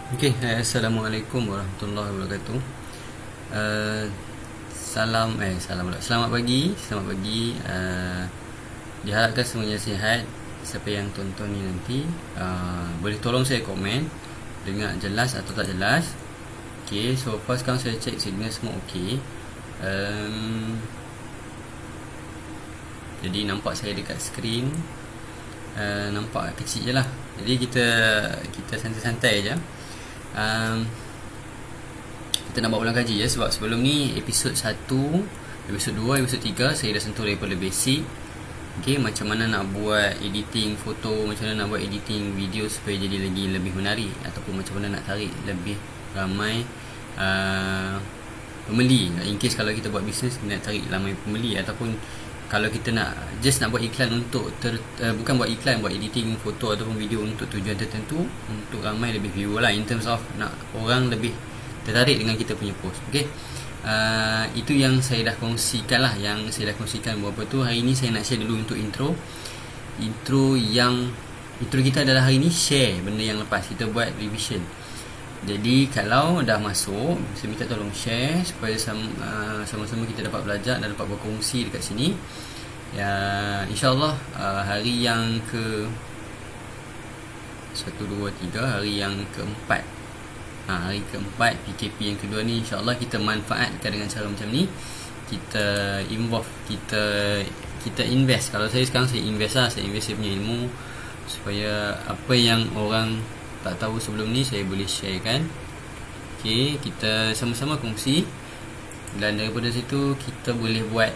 Assalamualaikum warahmatullahi wabarakatuh. Uh, salam pula. Selamat pagi, selamat pagi. Diharapkan semuanya sihat. Siapa yang tonton ni nanti boleh tolong saya komen dengar jelas atau tak jelas. Okay, so far sekarang saya cek signal semua okay. Jadi nampak saya dekat skrin, nampak kecil je lah. Jadi kita santai-santai je. Kita nak buat ulang kaji ya, sebab sebelum ni episod 1, episod 2, episod 3 saya dah sentuh daripada basic. Okay, macam mana nak buat editing foto, macam mana nak buat editing video supaya jadi lagi lebih menarik, ataupun macam mana nak tarik lebih ramai pembeli. In case kalau kita buat bisnes nak tarik ramai pembeli, ataupun kalau kita nak just nak buat iklan untuk bukan buat iklan, buat editing foto ataupun video untuk tujuan tertentu, untuk ramai lebih viewer lah, in terms of nak orang lebih tertarik dengan kita punya post. Okay, itu yang saya dah kongsikan lah, yang saya dah kongsikan beberapa tu. Hari ni saya nak share dulu untuk intro kita adalah hari ni share benda yang lepas kita buat revision. Jadi kalau dah masuk, saya minta tolong share supaya sama-sama kita dapat belajar dan dapat berkongsi dekat sini. Ya, InsyaAllah hari yang ke 1, 2, 3, hari yang keempat, hari keempat PKP yang kedua ni, InsyaAllah kita manfaatkan dengan cara macam ni. Kita involve, kita invest. Kalau saya sekarang, saya invest saya punya ilmu, supaya apa yang orang tak tahu sebelum ni saya boleh sharekan. Okay, kita sama-sama kongsi, dan daripada situ kita boleh buat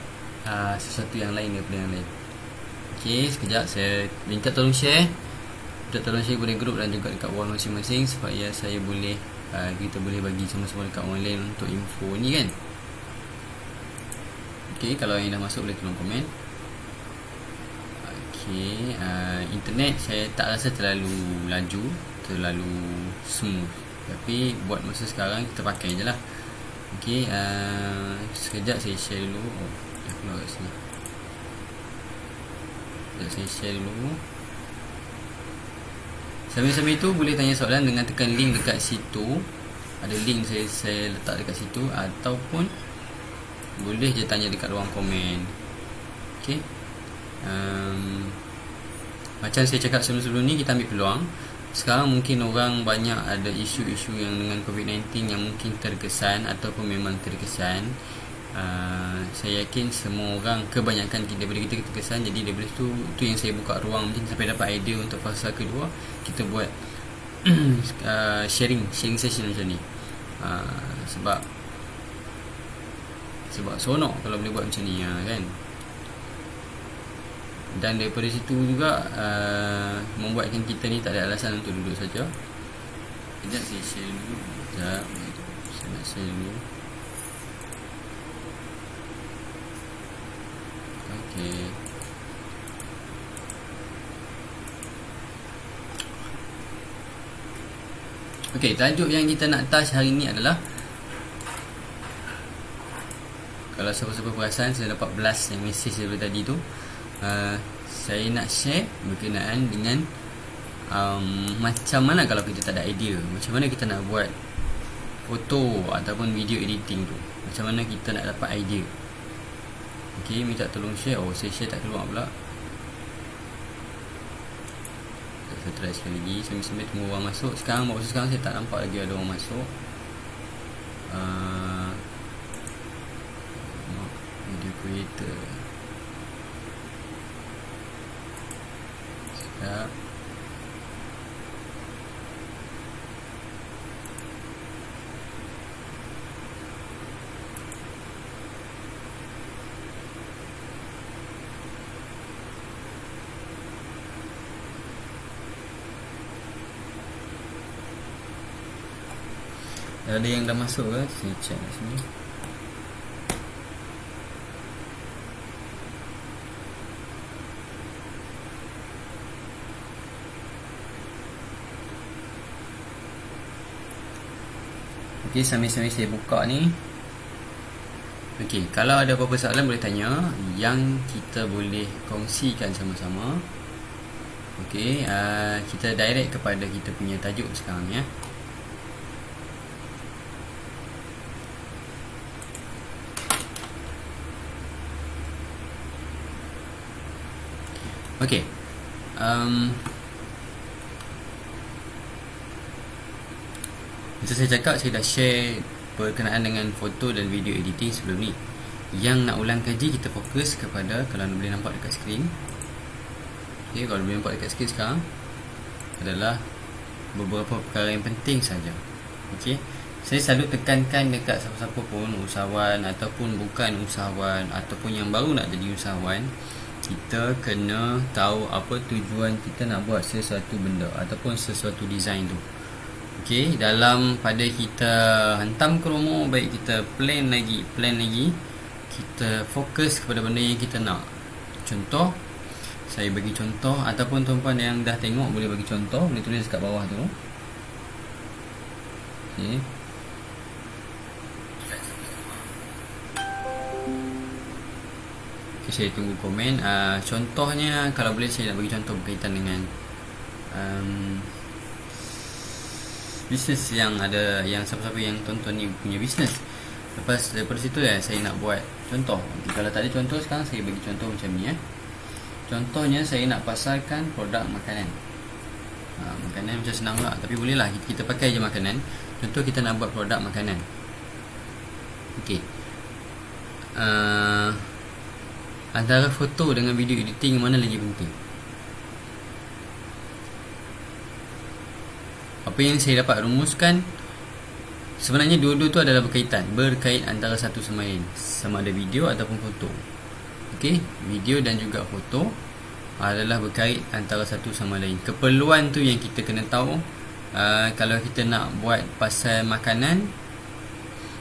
sesuatu yang lain daripada yang lain. Okay, sekejap saya minta tolong share kepada grup dan juga dekat wall masing-masing, supaya saya boleh kita boleh bagi sama-sama dekat orang lain untuk info ni kan. Okay, kalau yang dah masuk boleh tolong komen. Okay, internet saya tak rasa terlalu laju, terlalu smooth, tapi buat masa sekarang kita pakai je lah. Okay, sekejap saya share dulu. Dah keluar kat sini. Sekejap saya share dulu. Sambil-sambil tu boleh tanya soalan dengan tekan link dekat situ. Ada link saya letak dekat situ, ataupun boleh je tanya dekat ruang komen. Okay, macam saya cakap sebelum-sebelum ni, kita ambil peluang. Sekarang mungkin orang banyak ada isu-isu yang dengan COVID-19 yang mungkin terkesan ataupun memang terkesan. Saya yakin semua orang, kebanyakan daripada kita terkesan. Jadi daripada tu yang saya buka ruang mungkin sampai dapat idea untuk fasa kedua kita buat sharing session macam ni. Sebab seronok kalau boleh buat macam ni kan. Dan daripada situ juga membuatkan kita ni tak ada alasan untuk duduk saja. Sekejap saya share dulu. Saya nak share dulu. Okay. Okay, tajuk yang kita nak touch hari ni adalah, kalau siapa-siapa perasan, saya dapat blast yang message daripada tadi tu. Saya nak share berkenaan dengan macam mana kalau kita tak ada idea, macam mana kita nak buat foto ataupun video editing tu, macam mana kita nak dapat idea. Okay, minta tolong share. Saya share tak keluar pula. Saya try sekali lagi, sambil-sambil tunggu orang masuk. Sekarang saya tak nampak lagi ada orang masuk. Video creator. Sekejap. Ada yang dah masuk ke? Saya check kat sini. Okay, sambil-sambil saya buka ni. Okay, kalau ada apa-apa soalan boleh tanya, yang kita boleh kongsikan sama-sama. Okay, kita direct kepada kita punya tajuk sekarang ya. Okey. Macam saya cakap, saya dah share berkenaan dengan foto dan video editing sebelum ni. Yang nak ulang kaji, kita fokus kepada, kalau anda boleh nampak dekat skrin. Okay, kalau boleh nampak dekat skrin sekarang, adalah beberapa perkara yang penting saja. Okay, saya selalu tekankan dekat siapa-siapa pun, usahawan ataupun bukan usahawan, ataupun yang baru nak jadi usahawan, kita kena tahu apa tujuan kita nak buat sesuatu benda ataupun sesuatu design tu. Okay, dalam pada kita hantam ke rumah, baik kita plan lagi, kita fokus kepada benda yang kita nak. Contoh, saya bagi contoh, ataupun tuan-puan yang dah tengok boleh bagi contoh, boleh tulis kat bawah tu. Okay, saya tunggu komen. Contohnya, kalau boleh saya nak bagi contoh berkaitan dengan bisnes yang ada, yang siapa-siapa yang tonton ni punya bisnes. Lepas daripada situ saya nak buat contoh. Kalau tak ada contoh, sekarang saya bagi contoh macam ni. Contohnya, saya nak pasarkan produk makanan. Makanan macam senang lah, tapi bolehlah kita pakai je makanan. Contoh, kita nak buat produk makanan. Okey, antara foto dengan video editing, mana lagi penting? Apa yang saya dapat rumuskan, sebenarnya dua-dua tu adalah berkait antara satu sama lain, sama ada video ataupun foto. Okey, video dan juga foto adalah berkait antara satu sama lain. Keperluan tu yang kita kena tahu. Kalau kita nak buat pasal makanan,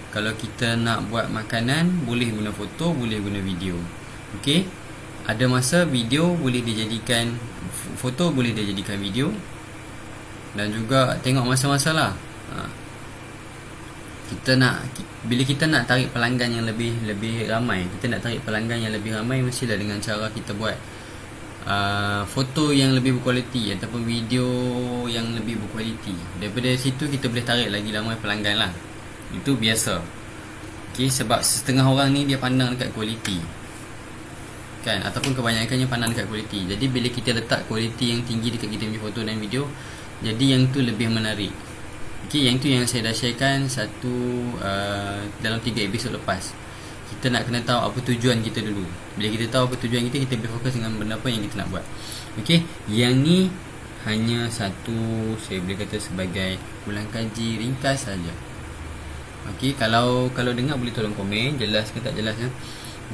kalau kita nak buat makanan, boleh guna foto, boleh guna video. Okey, ada masa video boleh dijadikan foto, boleh dijadikan video. Dan juga tengok masa-masa lah. Bila kita nak tarik pelanggan yang lebih ramai, kita nak tarik pelanggan yang lebih ramai, mestilah dengan cara kita buat foto yang lebih berkualiti ataupun video yang lebih berkualiti. Daripada situ kita boleh tarik lagi ramai pelanggan lah. Itu biasa. Okay, sebab setengah orang ni dia pandang dekat kualiti kan, ataupun kebanyakannya pandang dekat kualiti. Jadi bila kita letak kualiti yang tinggi dekat kita punya foto dan video, jadi yang tu lebih menarik. Okay, yang tu yang saya dah sharekan dalam 3 episod lepas. Kita nak kena tahu apa tujuan kita dulu. Bila kita tahu apa tujuan kita boleh fokus dengan benda apa yang kita nak buat. Okay, yang ni hanya satu, saya boleh kata sebagai ulang kaji ringkas saja. Okay, kalau dengar boleh tolong komen, jelas ke tak jelas.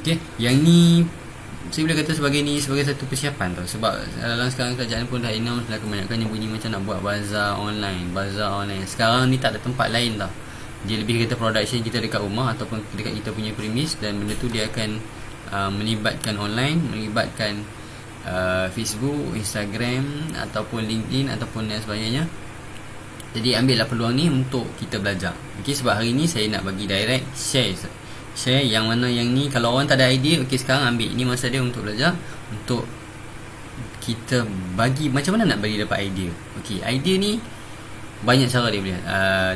Okay, yang ni saya boleh kata sebagai satu persiapan tau. Sebab dalam sekarang kerajaan pun dah announce lah, kebanyakan yang bunyi macam nak buat bazar online. Sekarang ni tak ada tempat lain tau. Dia lebih kata production kita dekat rumah ataupun dekat kita punya premise, dan benda tu dia akan melibatkan online, melibatkan Facebook, Instagram ataupun LinkedIn ataupun dan sebagainya. Jadi ambillah peluang ni untuk kita belajar. Okay, sebab hari ni saya nak bagi direct share yang mana yang ni. Kalau orang tak ada idea, okey, sekarang ambil ini masa dia untuk belajar, untuk kita bagi macam mana nak bagi dapat idea. Okey, idea ni banyak cara dia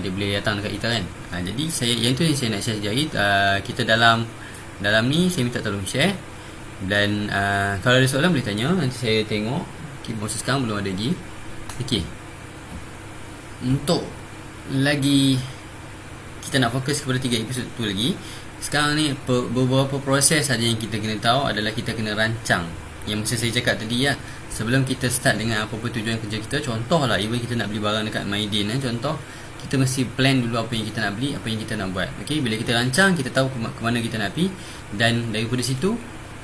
boleh datang dekat kita kan. Jadi yang tu yang saya nak share sekejap lagi. Kita dalam ni saya minta tolong share, dan kalau ada soalan boleh tanya, nanti saya tengok. Okey, masa sekarang belum ada lagi. Okey, untuk lagi kita nak fokus kepada 3 episod tu lagi. Sekarang ni beberapa proses saja yang kita kena tahu adalah kita kena rancang. Yang macam saya cakap tadi ya, sebelum kita start dengan apa-apa tujuan kerja kita. Contohlah, even kita nak beli barang dekat Mydin contoh, kita mesti plan dulu apa yang kita nak beli, apa yang kita nak buat. Okey, bila kita rancang, kita tahu ke mana kita nak pergi, dan daripada situ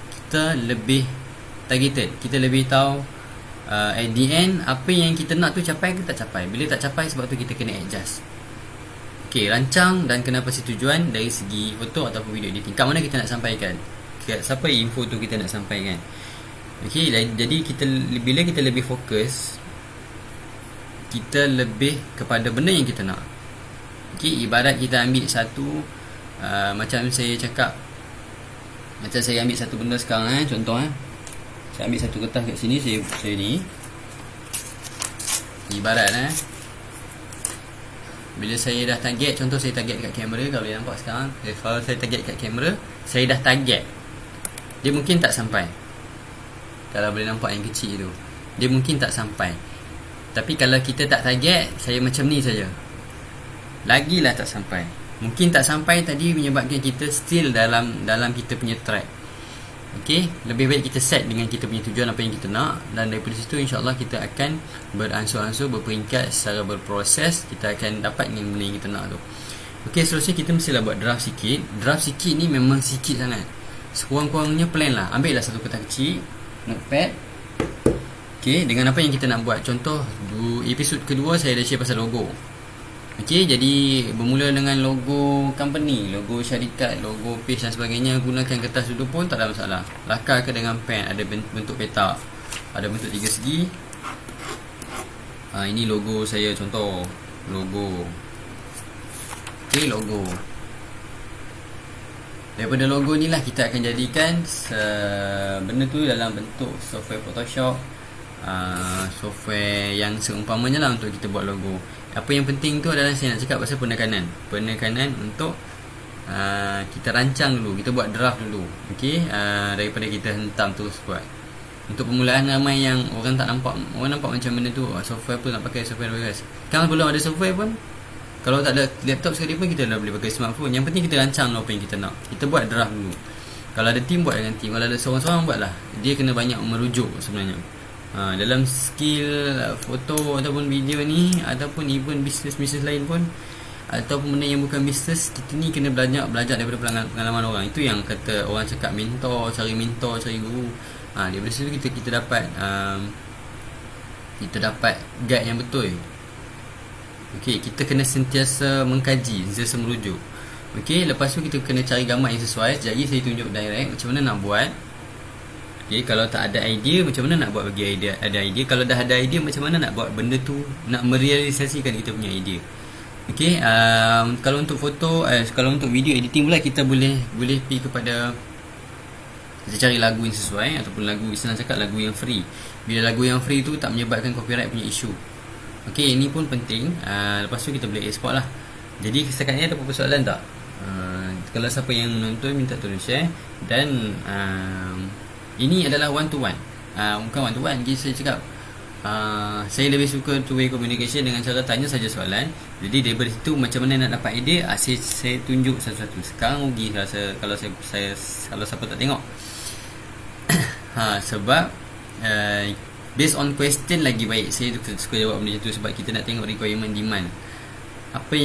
kita lebih targeted. Kita lebih tahu at the end apa yang kita nak tu capai ke tak capai. Bila tak capai, sebab tu kita kena adjust. Okey, rancang dan kena pasti tujuan dari segi foto ataupun video editing. Kat mana kita nak sampaikan? Siapa info tu kita nak sampaikan? Okey, jadi bila kita lebih fokus, kita lebih kepada benda yang kita nak. Okey, ibarat kita ambil satu macam saya cakap, macam saya ambil satu benda sekarang contoh saya ambil satu kertas kat sini, saya ni ibarat bila saya dah target, contoh saya target kat kamera, kalau boleh nampak sekarang, kalau saya target kat kamera, saya dah target, dia mungkin tak sampai, Kalau boleh nampak yang kecil tu, dia mungkin tak sampai. Tapi kalau kita tak target, saya macam ni saja, lagilah tak sampai. Mungkin tak sampai tadi menyebabkan kita still dalam kita punya track. Okey, lebih baik kita set dengan kita punya tujuan apa yang kita nak, dan daripada situ insya-Allah kita akan beransur-ansur, berperingkat secara berproses, kita akan dapat dengan benda yang kita nak tu. Okey, seterusnya kita mestilah buat draft sikit. Draft sikit ni memang sikit sangat. Sekurang-kurangnya plan lah. Ambil lah satu kertas kecil, notepad. Okey, dengan apa yang kita nak buat. Contoh, episod kedua saya dah share pasal logo. Okey, jadi bermula dengan logo company, logo syarikat, logo page dan sebagainya. Gunakan kertas dulu pun tak ada masalah. Lakarkan dengan pen, ada bentuk petak, ada bentuk tiga segi. Ini logo saya, contoh logo. Okey, logo. Daripada logo ni lah kita akan jadikan benda tu dalam bentuk software Photoshop, software yang seumpamanya lah untuk kita buat logo. Apa yang penting tu adalah saya nak cakap pasal penekanan untuk kita rancang dulu, kita buat draft dulu. Okey, daripada kita hentam terus buat. Untuk permulaan ramai yang orang nampak macam benda tu software pun nak pakai software bagus. Kalau belum ada software pun, kalau tak ada laptop sekali pun, kita dah boleh pakai smartphone. Yang penting kita rancang apa yang kita nak. Kita buat draft dulu. Kalau ada team, buat dengan team. Kalau ada seorang-seorang, buatlah. Dia kena banyak merujuk sebenarnya. Dalam skill foto ataupun video ni, ataupun even bisnes lain pun, ataupun benda yang bukan bisnes, kita ni kena belajar daripada pengalaman orang. Itu yang kata orang cakap cari mentor, cari guru. Daripada situ kita dapat guide yang betul. Okey, kita kena sentiasa mengkaji, sentiasa merujuk. Okey, lepas tu kita kena cari gambar yang sesuai. Jadi saya tunjuk direct macam mana nak buat. Okey, kalau tak ada idea, macam mana nak buat bagi ada idea. Kalau dah ada idea, macam mana nak buat benda tu, nak merealisasikan kita punya idea. Okey, kalau untuk foto, kalau untuk video editing pula, kita boleh pergi kepada, kita cari lagu yang sesuai, ataupun lagu, senang cakap lagu yang free. Bila lagu yang free tu tak menyebabkan copyright punya isu. Okey, ini pun penting. Lepas tu kita boleh export lah. Jadi setakat ni ada apa-apa soalan tak? Kalau siapa yang menonton, minta tolong share. Dan ini adalah one to one, bukan one to one. Jadi saya cakap, saya lebih suka two way communication dengan cara tanya saja soalan. Jadi daripada situ macam mana nak dapat idea, saya tunjuk satu-satu. Sekarang rugi kalau siapa tak tengok. Sebab based on question lagi baik. Saya suka jawab benda tu sebab kita nak tengok requirement, demand. Apa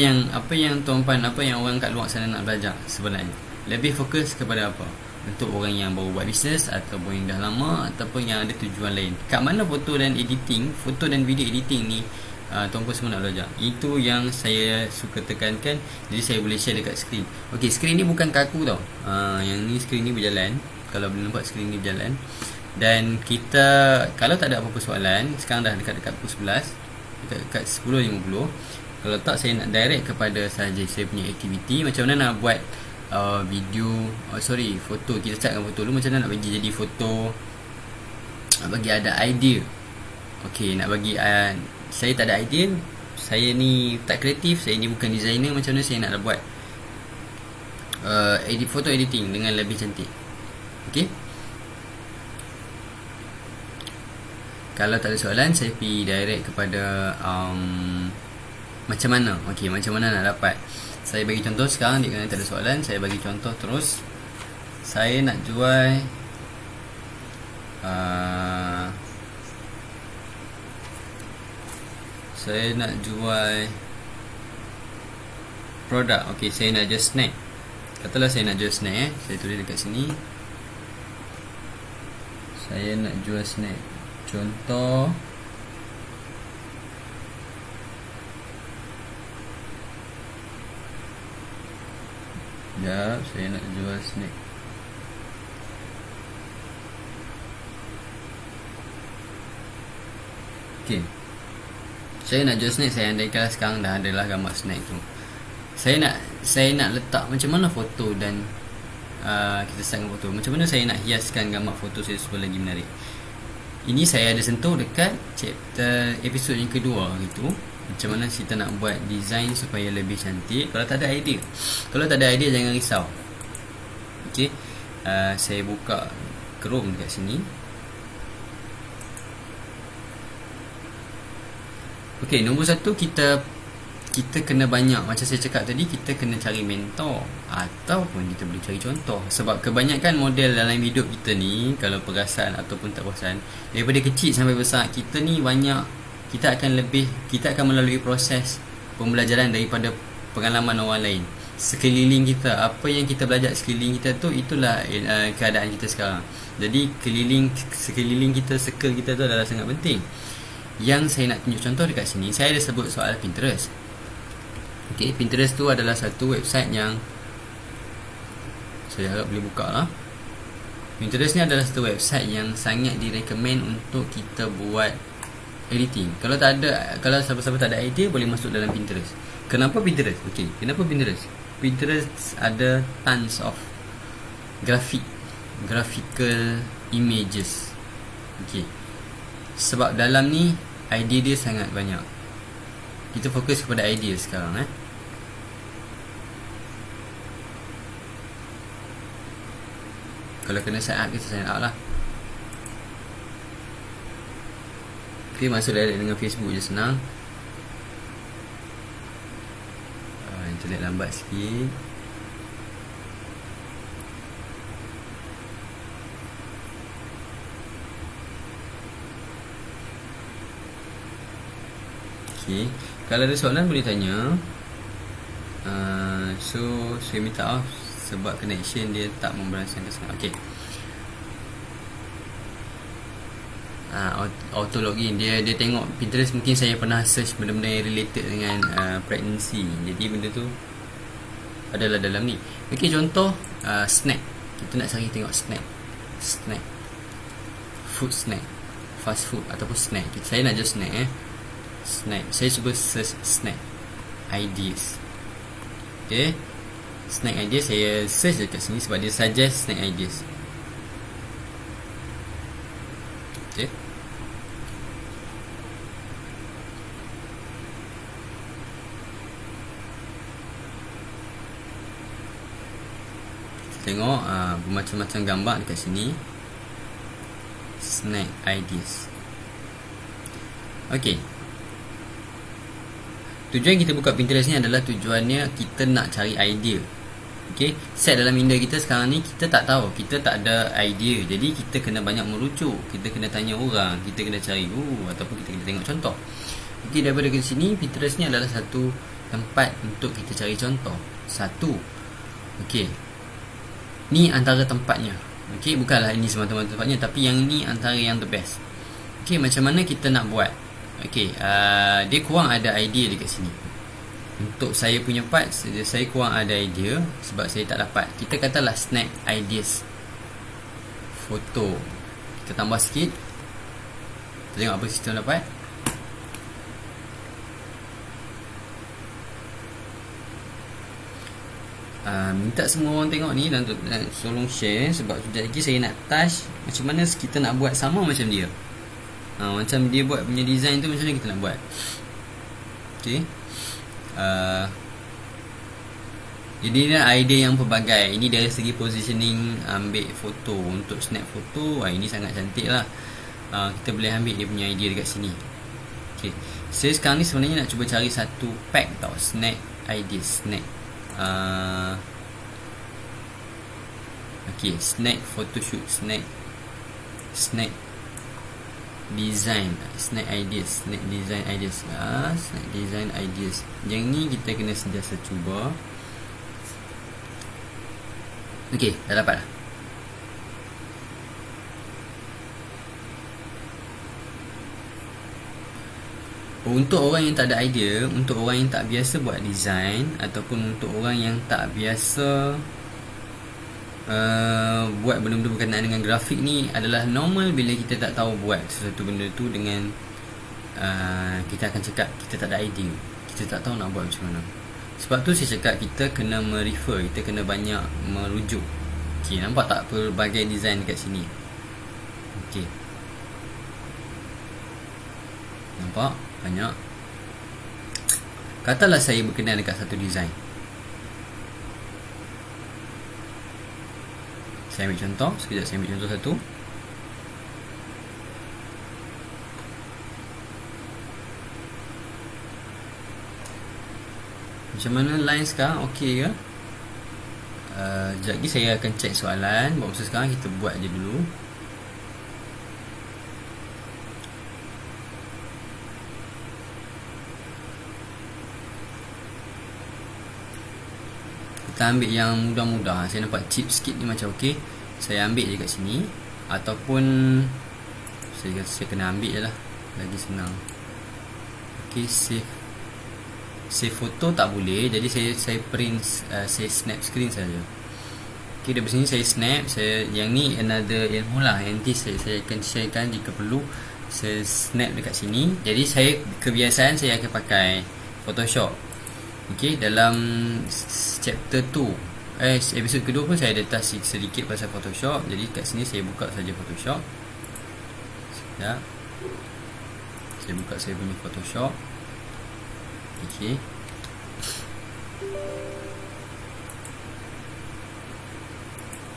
yang tuan-puan, apa yang orang kat luar sana nak belajar sebenarnya. Lebih fokus kepada apa? Untuk orang yang baru buat bisnes, ataupun yang dah lama, ataupun yang ada tujuan lain. Kat mana foto dan video editing ni tuan-puan semua nak belajar. Itu yang saya suka tekankan. Jadi saya boleh share dekat skrin. Okey, skrin ni bukan kaku tau. Yang ni skrin ni berjalan. Kalau boleh nampak skrin ni berjalan. Dan kita, kalau tak ada apa-apa soalan, sekarang dah dekat pukul 11, dekat 10.50. Kalau tak, saya nak direct kepada sahaja saya punya aktiviti. Macam mana nak buat foto. Kita startkan foto dulu. Macam mana nak bagi jadi foto, nak bagi ada idea. Okey, nak bagi saya tak ada idea. Saya ni tak kreatif, saya ni bukan designer. Macam mana saya nak buat foto editing dengan lebih cantik. Okey, kalau tak ada soalan, saya pergi direct kepada macam mana. Okey, macam mana nak dapat. Saya bagi contoh sekarang, kerana tak ada soalan, saya bagi contoh terus. Saya nak jual produk. Okey, saya nak jual snack. Katalah saya nak jual snack. Saya tulis dekat sini, saya nak jual snack. Contoh, saya nak jual snack. Okey, saya nak jual snack. Saya andaikan sekarang dah adalah gambar snack tu. Saya nak letak macam mana foto, dan kita setting foto. Macam mana saya nak hiaskan gambar foto saya supaya lagi menarik. Ini saya ada sentuh dekat chapter episod yang kedua itu. Macam mana kita nak buat design supaya lebih cantik. Kalau tak ada idea, jangan risau. Okey, saya buka Chrome dekat sini. Okey, nombor satu, kita kena banyak, macam saya cakap tadi, kita kena cari mentor ataupun kita boleh cari contoh. Sebab kebanyakan model dalam hidup kita ni, kalau perasan ataupun tak perasan, daripada kecil sampai besar, kita akan melalui proses pembelajaran daripada pengalaman orang lain. Sekeliling kita, apa yang kita belajar sekeliling kita tu, itulah keadaan kita sekarang. Jadi sekeliling kita, circle kita tu adalah sangat penting. Yang saya nak tunjuk contoh dekat sini, saya ada sebut soal Pinterest. Okay, Pinterest tu adalah satu website yang saya harap boleh buka lah. Pinterest ni adalah satu website yang sangat direkomend untuk kita buat editing. Kalau siapa-siapa tak ada idea, boleh masuk dalam Pinterest. Kenapa Pinterest? Okay, kenapa Pinterest? Pinterest ada tons of graphical images. Okay, sebab dalam ni idea dia sangat banyak. Kita fokus kepada idea sekarang. Kalau kena sign up, kita sign up lah. Okay, masuk direct dengan Facebook je, senang. Internet lambat sikit. Okay, kalau ada soalan boleh tanya. So saya minta maaf sebab connection dia tak memberansangkan sangat. Okay, auto login, dia tengok Pinterest. Mungkin saya pernah search benda-benda yang related dengan pregnancy, jadi benda tu adalah dalam ni. Okay, contoh snack. Kita nak cari tengok snack, food snack, fast food ataupun snack. Saya nak je snack. Snack, saya cuba search snack ideas. Okay, snack ideas, saya search dekat sini sebab dia suggest snack ideas. Okay, tengok macam-macam gambar dekat sini. Snack ideas. Okay, tujuan kita buka Pinterest ni adalah tujuannya kita nak cari idea. Okay, set dalam minda kita sekarang ni, kita tak tahu, kita tak ada idea. Jadi kita kena banyak merujuk, kita kena tanya orang, kita kena cari ataupun kita kena tengok contoh. Okay, daripada ke sini, Pinterest ni adalah satu tempat untuk kita cari contoh. Okay, ni antara tempatnya. Okay, bukanlah ini semata-mata tempatnya, tapi yang ni antara yang the best. Okay, macam mana kita nak buat? Okay, dia kurang ada idea dekat sini. Untuk saya punya part, saya kurang ada idea sebab saya tak dapat. Kita katalah snack ideas foto. Kita tambah sikit. Kita tengok apa sistem dapat. Minta semua orang tengok ni dan tolong share sebab sekejap lagi saya nak touch macam mana kita nak buat sama macam dia. Macam dia buat punya design tu, macam mana kita nak buat. Okay, jadi ni idea yang pelbagai. Ini dari segi positioning, ambil foto untuk snap foto. Ini sangat cantik lah. Kita boleh ambil dia punya idea dekat sini. Okay, saya sekarang ni sebenarnya nak cuba cari satu pack tau, snack ideas, snack okay, snack photoshoot, snack design, snack ideas, snack design ideas, snack design ideas. Yang ni kita kena sentiasa cuba. Okey, dah dapat dah. Untuk orang yang tak ada idea, untuk orang yang tak biasa buat design, ataupun untuk orang yang tak biasa buat benda-benda berkenaan dengan grafik ni, adalah normal bila kita tak tahu buat sesuatu benda tu dengan kita akan cakap kita tak ada idea, kita tak tahu nak buat macam mana. Sebab tu saya cakap kita kena merefer, kita kena banyak merujuk. Okay, nampak tak pelbagai design dekat sini? Okay, nampak banyak. Katalah saya berkenan dekat satu design, saya ambil contoh. Sekejap, saya ambil contoh satu. Macam mana line sekarang? Okey ke? Sekejap lagi saya akan cek soalan. Buat masa sekarang kita buat je dulu. Kita ambil yang mudah-mudah. Saya nampak cheap sikit ni macam okey. Saya ambil je kat sini. Ataupun saya kena ambil je lah, lagi senang. Okey, save foto tak boleh. Jadi saya print, saya snap screen saja. Okey, dari sini saya snap. Yang ni another ilmu lah. Nanti saya akan sharekan jika perlu. Saya snap dekat sini. Jadi kebiasaan saya akan pakai Photoshop. Okey, dalam chapter 2 episod kedua pun saya ada touch sedikit pasal Photoshop. Jadi kat sini saya buka saja Photoshop. Sekejap. Saya buka saya punya Photoshop. Okey.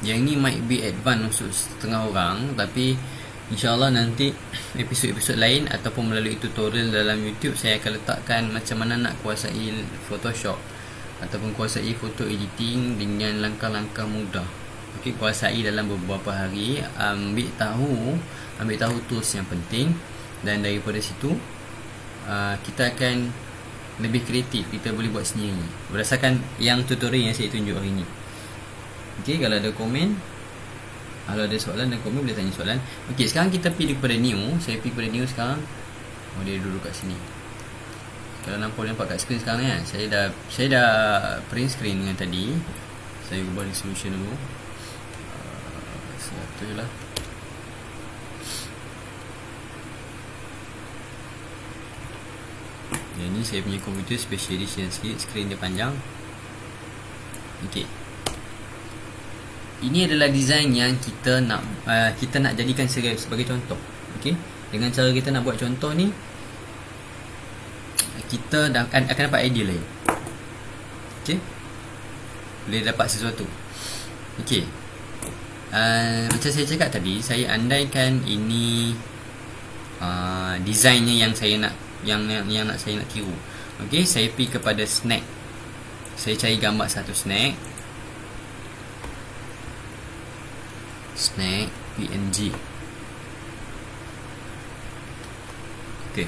Yang ni might be advanced untuk setengah orang, tapi InsyaAllah nanti episod-episod lain ataupun melalui tutorial dalam YouTube saya akan letakkan macam mana nak kuasai Photoshop ataupun kuasai foto editing dengan langkah-langkah mudah. Okey, kuasai dalam beberapa hari, ambil tahu tools yang penting, dan daripada situ kita akan lebih kreatif. Kita boleh buat sendiri berdasarkan yang tutorial yang saya tunjuk hari ni. Okey, kalau ada komen, kalau ada soalan dan komen boleh tanya soalan. Okey, sekarang kita pergi kepada new. Saya pergi kepada new sekarang. Dia duduk kat sini. Kalau nampak kat screen sekarang kan, saya dah print screen dengan tadi. Saya ubah resolution dulu. 100 je lah. Yang ni saya punya komputer special edition sikit, screen dia panjang. Okey. Ini adalah design yang kita nak jadikan sebagai contoh. Okey, dengan cara kita nak buat contoh ni, kita akan dapat idea lain. Okey, boleh dapat sesuatu. Okey, macam saya cakap tadi, saya andaikan ini desainnya yang saya nak saya nak tiru. Okey, saya pergi kepada snack. Saya cari gambar satu snack PNG. Okey,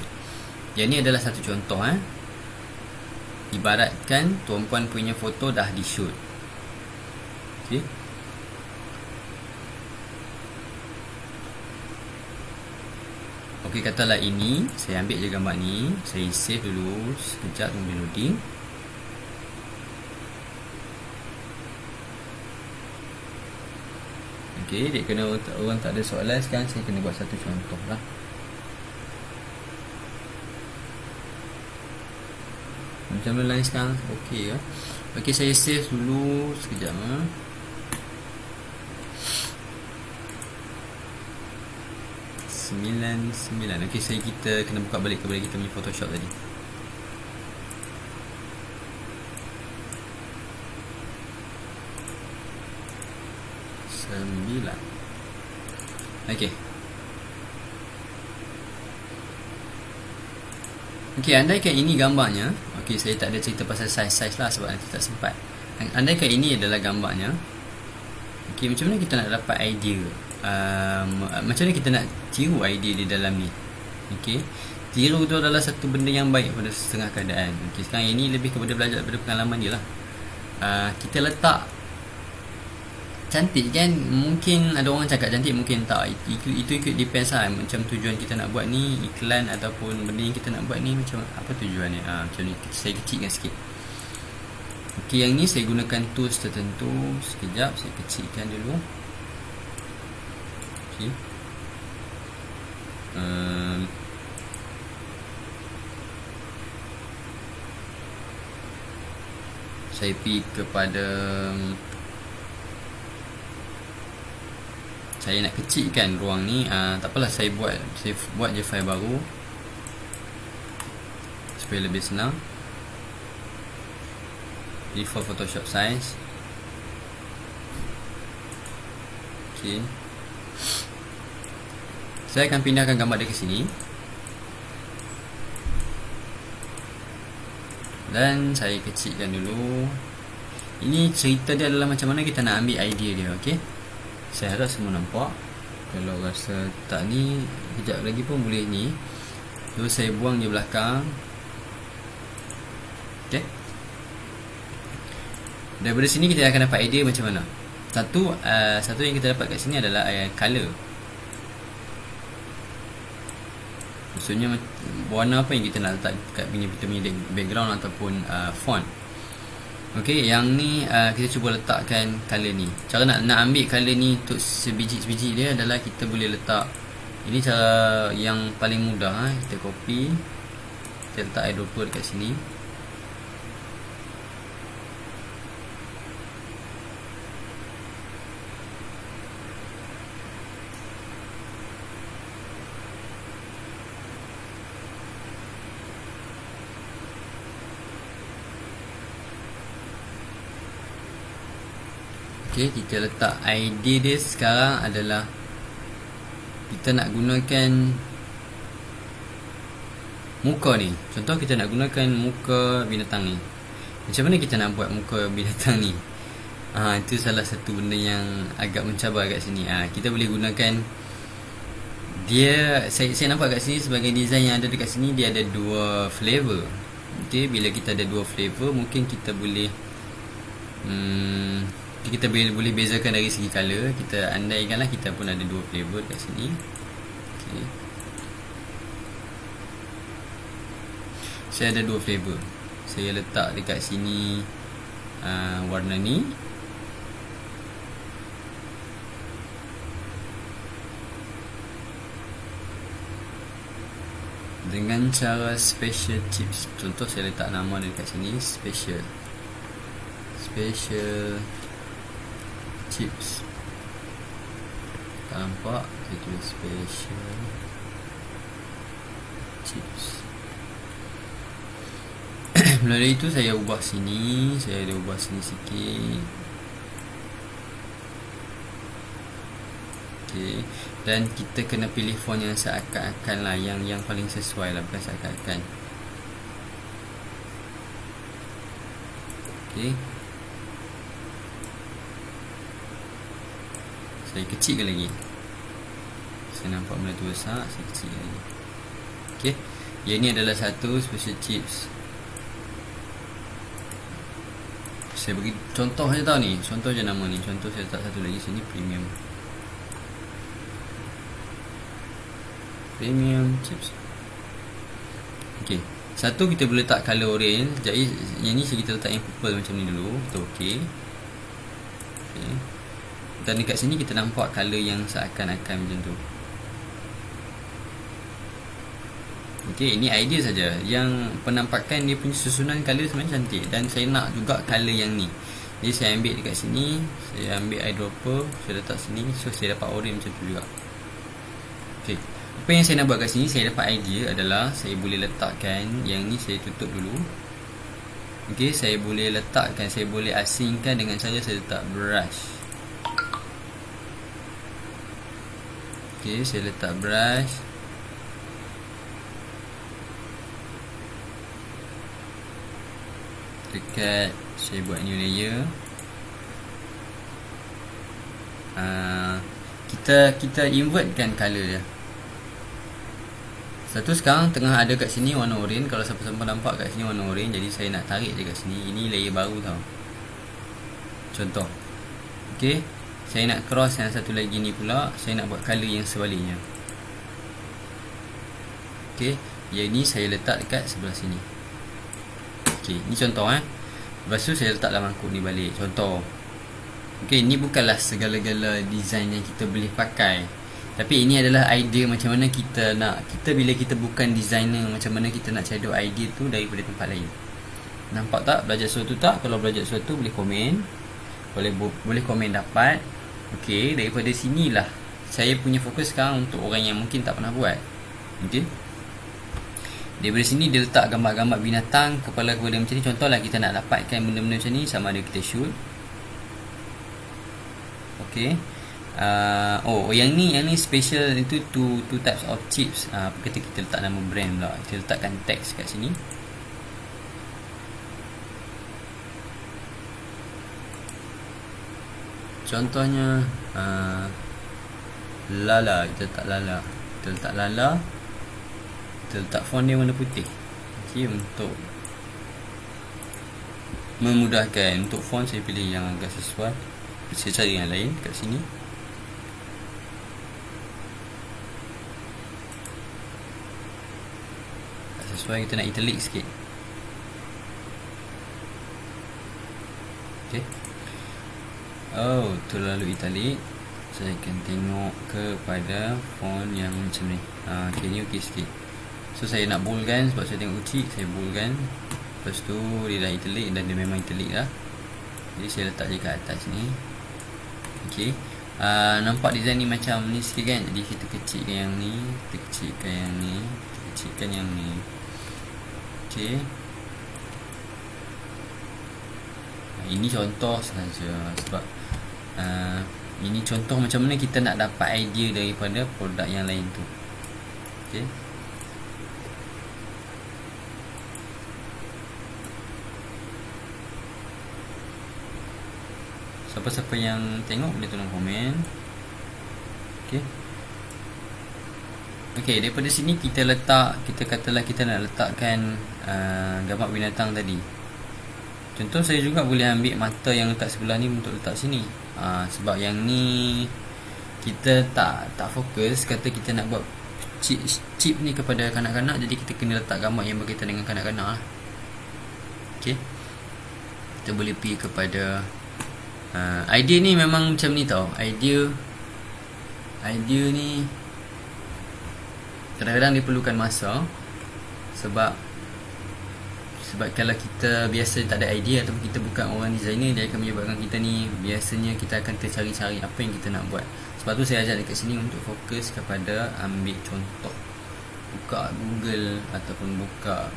yang ni adalah satu contoh. Ibaratkan tuan-puan punya foto dah di shoot. Okey, okey, katalah ini, saya ambil je gambar ni, saya save dulu sekejap, tunggu loading. Okey, dia kena orang tak ada soalan. Sekarang saya kena buat satu contoh lah. Macam mana lain sekarang? Okey lah. Okey, saya save dulu sekejap. 99. Okey, kita kena buka balik kepada kita punya Photoshop tadi. Okey. Okey, andaikan ini gambarnya. Okey, saya tak ada cerita pasal size lah sebab nanti tak sempat. Andaikan ini adalah gambarnya. Okey, macam mana kita nak dapat idea? Macam mana kita nak tiru idea di dalam ni? Okey, tiru tu adalah satu benda yang baik pada setengah keadaan. Okey, sekarang ini lebih kepada belajar daripada pengalaman dia lah. Kita letak cantik kan, mungkin ada orang cakap cantik, mungkin tak. Itu ikut depends lah. Macam tujuan kita nak buat ni, iklan ataupun benda yang kita nak buat ni, macam apa tujuannya. Macam ni, saya kecilkan sikit. Okey, yang ni saya gunakan tools tertentu. Sekejap, saya kecilkan dulu. Okey, saya pergi kepada, saya nak kecilkan ruang ni. Tak apalah, saya buat je file baru supaya lebih senang. Default Photoshop size. Okey, saya akan pindahkan gambar dia ke sini. Dan saya kecilkan dulu. Ini cerita dia adalah macam mana kita nak ambil idea dia. Okay, saya harap semua nampak. Kalau rasa tak ni, kejap lagi pun boleh ni. Terus saya buang di belakang. Okay, daripada sini kita akan dapat idea macam mana. Satu yang kita dapat kat sini adalah color. Maksudnya warna apa yang kita nak letak kat kita punya background ataupun font. Okey, yang ni kita cuba letakkan color ni. Cara nak ambil color ni untuk sebiji-sebiji dia adalah kita boleh letak. Ini cara yang paling mudah. Kita copy, kita letak eyedropper dekat sini. Okay, kita letak idea dia sekarang adalah kita nak gunakan muka ni. Contoh kita nak gunakan muka binatang ni. Macam mana kita nak buat muka binatang ni? Itu salah satu benda yang agak mencabar kat sini. Kita boleh gunakan dia. Saya nampak kat sini sebagai design yang ada dekat sini, dia ada dua flavor. Okay, bila kita ada dua flavor, mungkin kita boleh kita boleh bezakan dari segi color. Kita andaikanlah kita pun ada dua flavor kat sini. Okay, saya ada dua flavor. Saya letak dekat sini warna ni. Dengan cara special chips. Contoh saya letak nama dia dekat sini, special chips. Tak nampak, saya tulis special chips. Melalui itu saya ubah sini, saya ada ubah sini sikit. Okay, dan kita kena pilih font yang seakan-akan lah, yang paling sesuai lah, bukan seakan-akan. Okay, saya kecilkan lagi. Saya nampak benda tu besar, saya kecilkan lagi. Okay, yang ni adalah satu special chips. Saya bagi contoh je tau ni. Contoh je nama ni. Contoh saya letak satu lagi sini, premium chips. Okay, satu kita boleh letak color orange. Jadi yang ni kita letak yang purple macam ni dulu. Kita okay. Dan dekat sini kita nampak color yang seakan-akan macam tu. Okay, ini idea saja. Yang penampakan dia punya susunan color sebenarnya cantik. Dan saya nak juga color yang ni. Jadi saya ambil dekat sini, saya ambil eyedropper, saya letak sini. So saya dapat orange macam tu juga. Okay, apa yang saya nak buat kat sini, saya dapat idea adalah saya boleh letakkan yang ni, saya tutup dulu. Okay, saya boleh letakkan, saya boleh asingkan dengan cara saya letak brush. Okay, saya letak brush. Dekat, saya buat new layer. Kita invertkan color dia. Satu sekarang tengah ada kat sini warna orange. Kalau siapa-siapa nampak kat sini warna orange, jadi saya nak tarik dia kat sini. Ini layer baru tau. Contoh. Okay, saya nak cross yang satu lagi ni pula. Saya nak buat color yang sebaliknya. Okay, yang ni saya letak dekat sebelah sini. Okay, ni contoh Lepas tu saya letak dalam mangkuk ni balik. Contoh. Okay, ni bukanlah segala-gala design yang kita boleh pakai. Tapi ini adalah idea macam mana kita nak. Bila kita bukan designer, macam mana kita nak cari idea tu daripada tempat lain. Nampak tak belajar sesuatu tak? Kalau belajar sesuatu boleh komen. Boleh komen dapat. Okay, daripada sinilah saya punya fokus sekarang untuk orang yang mungkin tak pernah buat. Okay, daripada sini dia letak gambar-gambar binatang, kepala-kepala macam ni. Contohlah kita nak dapatkan benda-benda macam ni, sama ada kita shoot. Okay, yang ni special. Itu two types of chips. Apa kata kita letak nama brand pula, kita letakkan text kat sini. Contohnya Lala, kita letak Lala. Kita letak Lala, kita letak font dia warna putih. Okey, untuk memudahkan untuk font, saya pilih yang agak sesuai. Saya cari yang lain kat sini. Tak sesuai, kita nak italic sikit. Okey. Oh, terlalu italic. Saya akan tengok kepada font yang macam ni. Okay, ni okey sikit. So saya nak boldkan sebab saya tengok kecil, saya boldkan. Lepas tu dia dah italic dan dia memang italic dah. Jadi saya letak dia kat atas ni. Okey. Nampak design ni macam ni sikit kan. Jadi kita kecilkan yang ni, kita kecilkan yang ni, kita kecilkan yang ni. Okey. Ini contoh sahaja sebab ini contoh macam mana kita nak dapat idea daripada produk yang lain tu. Okey. Siapa-siapa yang tengok boleh tolong komen. Okey. Okey, daripada sini kita letak, kita katalah kita nak letakkan gambar binatang tadi. Contoh saya juga boleh ambil mata yang letak sebelah ni untuk letak sini. Sebab yang ni kita tak fokus, kata kita nak buat chip ni kepada kanak-kanak, jadi kita kena letak gambar yang berkaitan dengan kanak-kanak lah. Okey. Kita boleh pergi kepada idea ni memang macam ni tau. Idea ni kadang-kadang dia perlukan masa. Sebab kalau kita biasa tak ada idea ataupun kita bukan orang designer, dia akan menyebabkan kita ni biasanya kita akan tercari-cari apa yang kita nak buat. Sebab tu saya ajar dekat sini untuk fokus kepada ambil contoh. Buka Google ataupun buka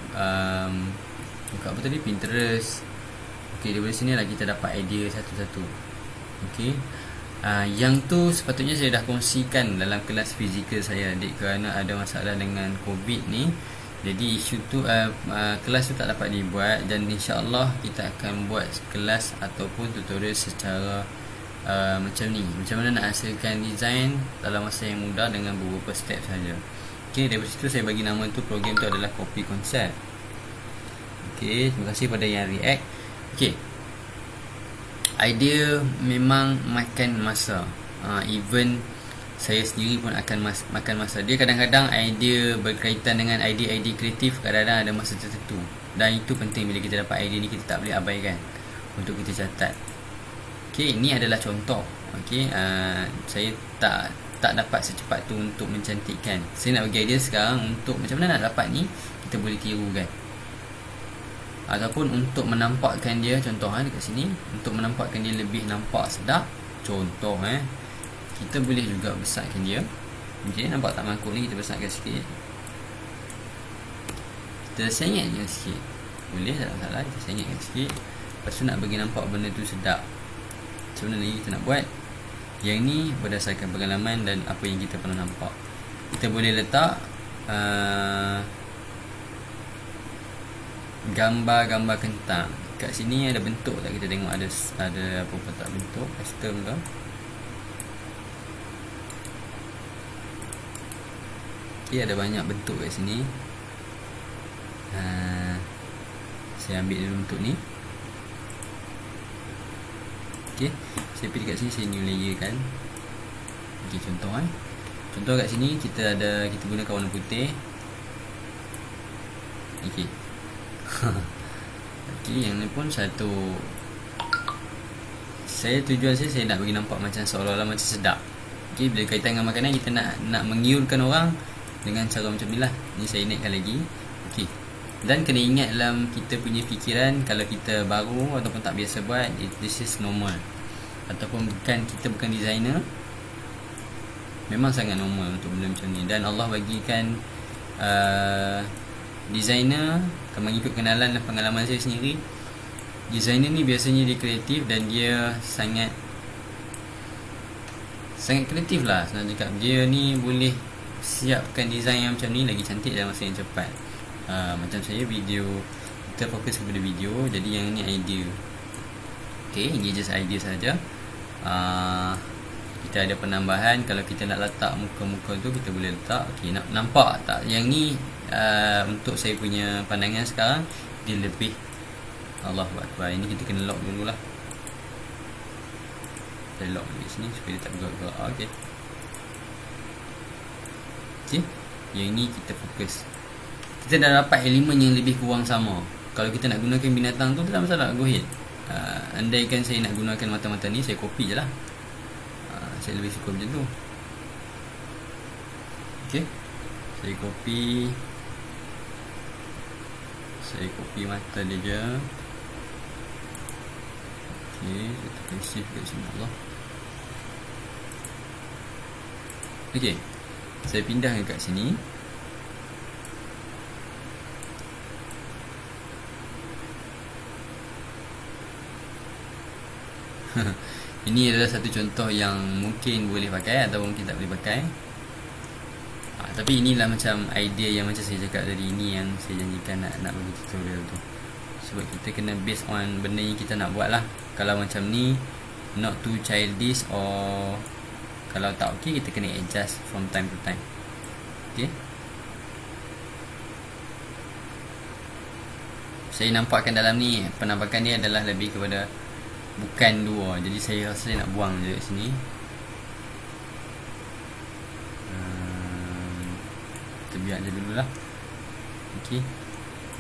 apa tadi, Pinterest. Okey, daripada sini lah kita dapat idea satu-satu. Okey. Yang tu sepatutnya saya dah kongsikan dalam kelas fizikal saya, kerana ada masalah dengan COVID ni. Jadi isu tu kelas tu tak dapat dibuat, dan insya-Allah kita akan buat kelas ataupun tutorial secara macam ni. Macam mana nak hasilkan design dalam masa yang mudah dengan beberapa step saja. Okey, dari situ saya bagi nama tu, program tu adalah copy concept. Okey, terima kasih pada yang react. Okey. Idea memang makan masa. Even saya sendiri pun akan makan masa. Dia kadang-kadang idea berkaitan dengan idea-idea kreatif kadang-kadang ada masa tertentu. Dan itu penting, bila kita dapat idea ni kita tak boleh abaikan untuk kita catat. Okey, ini adalah contoh. Okey, saya tak dapat secepat tu untuk mencantikkan. Saya nak bagi idea sekarang untuk macam mana nak dapat ni kita boleh tirukan. Ataupun untuk menampakkan dia, contoh dekat sini, untuk menampakkan dia lebih nampak sedap. Contoh kita boleh juga besarkan dia. Okey, nampak tak mangkuk ni, kita besarkan sikit. Kita sengit je sikit. Boleh, tak masalah, kita sengitkan sikit. Lepas tu nak bagi nampak benda tu sedap. Macam mana lagi kita nak buat? Yang ni berdasarkan pengalaman dan apa yang kita pernah nampak. Kita boleh letak gambar-gambar kentang. Kat sini ada bentuk tak, kita tengok ada apa tak bentuk custom tu. Okay, ada banyak bentuk kat sini. Saya ambil dulu bentuk ni. Okay, saya pilih kat sini, saya new layer kan. Okay, contoh contoh kat sini kita gunakan warna putih. Okay. Okay, yang ni pun satu. Tujuan saya nak bagi nampak macam seolah-olah macam sedap. Okay, bila kaitan dengan makanan, kita nak mengiurkan orang dengan cara macam ni lah. Ni saya naikkan lagi. Okay. Dan kena ingat dalam kita punya fikiran, kalau kita baru ataupun tak biasa buat, this is normal. Ataupun kita bukan designer, memang sangat normal untuk benda macam ni. Dan Allah bagikan designer, mengikut kenalan dan pengalaman saya sendiri, designer ni biasanya dia kreatif dan dia sangat kreatif lah. Senang cakap, dia ni boleh siapkan design yang macam ni lagi cantik dalam masa yang cepat. Macam saya video, kita fokus kepada video, jadi yang ni idea. Okay, ini just idea saja. kita ada penambahan. Kalau kita nak letak muka-muka tu, kita boleh letak. Okey, nampak tak? Yang ni untuk saya punya pandangan sekarang, dia lebih Allahu Akbar. Ini kita kena lock dululah. Kita lock di sini supaya dia tak bergerak. Okey. Okey. Yang ini kita fokus. Kita dah dapat elemen yang lebih kurang sama. Kalau kita nak gunakan binatang tu, tak ada masalah. Go ahead. Andaikan saya nak gunakan mata-mata ni, saya copy je lah. Saya lebih suka macam tu. Okay. Saya copy mata dia je. Okay. Saya tekan shift kat sini Allah. Okay. Saya pindah kat sini. Ini adalah satu contoh yang mungkin boleh pakai atau mungkin tak boleh pakai. Tapi inilah macam idea yang macam saya cakap tadi. Ini yang saya janjikan nak bagi tutorial tu. Sebab kita kena based on benda yang kita nak buat lah. Kalau macam ni, not too childish, or kalau tak okey, kita kena adjust from time to time. Okay. Saya nampakkan dalam ni, penampakan dia adalah lebih kepada bukan dua. Jadi saya rasa saya nak buang je kat sini. Kita biar je dululah. Okey.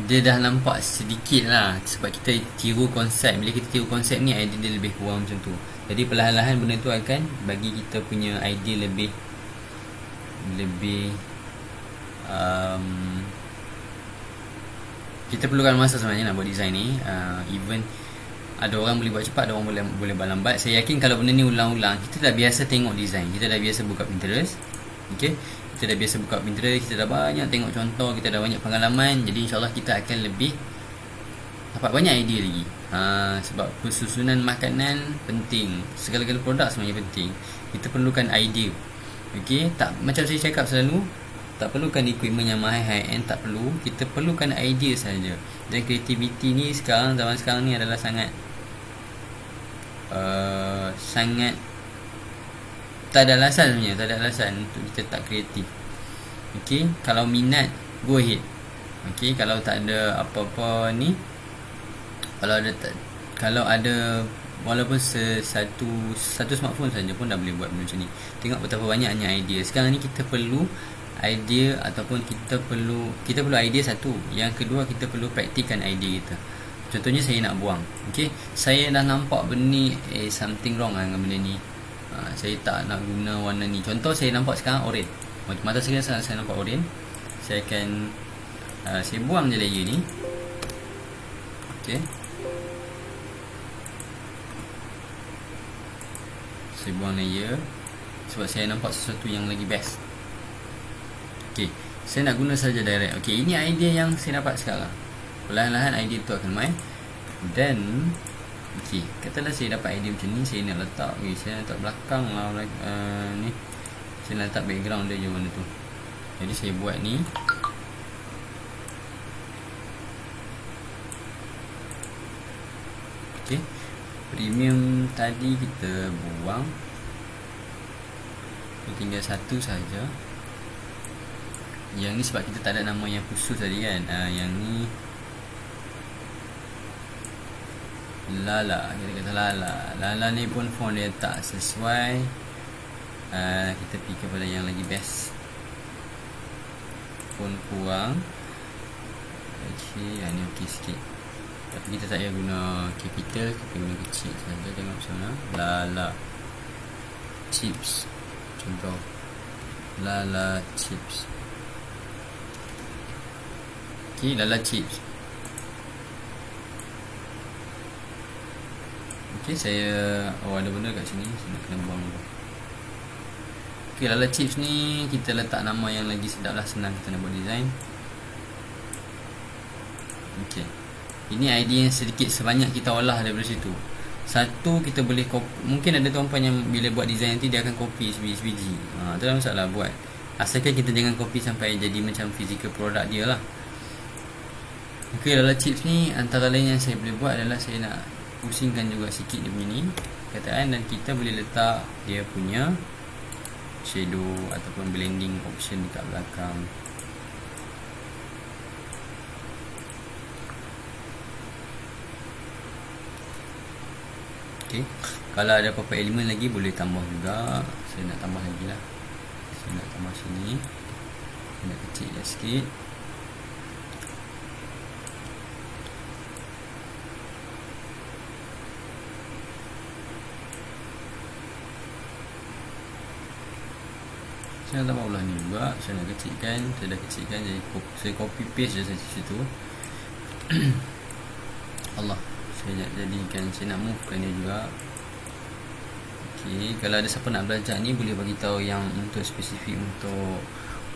Dia dah nampak sedikit lah. Sebab kita tiru konsep. Bila kita tiru konsep ni, idea dia lebih kurang macam tu. Jadi perlahan-lahan benda tu akan bagi kita punya idea lebih kita perlukan masa sebenarnya nak buat design ni. Even ada orang boleh buat cepat, ada orang boleh buat lambat. Saya yakin kalau benda ni ulang-ulang, kita dah biasa tengok design, kita dah biasa buka Pinterest. Okay, kita dah biasa buka Pinterest, kita dah banyak tengok contoh, kita dah banyak pengalaman. Jadi insyaAllah kita akan lebih dapat banyak idea lagi. Sebab persusunan makanan penting, segala-gala produk sebenarnya penting. Kita perlukan idea. Okay, tak macam saya cakap selalu, tak perlukan equipment yang mahal, high-end, tak perlu. Kita perlukan idea saja. Dan kreativiti ni sekarang, zaman sekarang ni adalah sangat tak ada alasan sebenarnya. Tak ada alasan untuk kita tak kreatif. Okay, kalau minat, go ahead. Okay, kalau tak ada apa-apa ni, kalau ada walaupun satu smartphone saja pun dah boleh buat benda macam ni. Tengok betapa banyaknya idea. Sekarang ni kita perlu idea, ataupun kita perlu idea satu. Yang kedua, kita perlu praktikan idea kita. Contohnya saya nak buang. Okay, saya dah nampak benda ni something wrong lah dengan benda ni. Saya tak nak guna warna ni. Contoh saya nampak sekarang oren. Mata saya nampak oren. Saya akan saya buang je layer ni. Okay, saya buang layer sebab saya nampak sesuatu yang lagi best. Okay, saya nak guna saja direct. Okay, ini idea yang saya dapat sekarang. Perlahan-lahan idea tu akan main. Dan okay, katalah saya dapat idea macam ni. Saya nak letak, saya nak letak belakang lah, ni saya nak letak background dia je mana tu. Jadi saya buat ni. Okay, premium tadi kita buang. Tinggal satu saja. Yang ni sebab kita tak ada nama yang khusus tadi kan. Yang ni Lala. Kita kata Lala. Lala ni pun font dia tak sesuai. Kita pergi kepada yang lagi best. Font kurang. Okay, ni okey sikit. Tapi kita tak payah guna capital, kita guna kecil saja. Tengok macam mana. Lala Chips. Contoh Lala Chips. Okay, Lala Chips. Okay, saya ada benda kat sini. Saya nak kena buang dulu. Okay, Lala Chips ni kita letak nama yang lagi sedap lah. Senang kita nak buat design. Okay, ini idea yang sedikit sebanyak kita olah daripada situ. Satu, kita boleh mungkin ada tuan-puan yang bila buat design nanti dia akan copy sebiji-sebiji. Tak ada masalah buat. Asalkan kita jangan copy sampai jadi macam physical product dia lah. Okay, Lala Chips ni antara lain yang saya boleh buat adalah saya nak pusingkan juga sikit dia punya ni. perkataan, dan kita boleh letak dia punya shadow ataupun blending option dekat belakang. Okay. Kalau ada apa-apa elemen lagi boleh tambah juga. Saya nak tambah lagi lah. Saya nak tambah sini. Saya nak kecil dia sikit. Saya nak tambah belah ni juga. Saya nak kecilkan. Saya dah kecilkan. Jadi saya copy paste je saja situ. Allah, saya nak jadikan, saya nak movekan dia juga. Okay, kalau ada siapa nak belajar ni boleh bagi tahu yang untuk spesifik untuk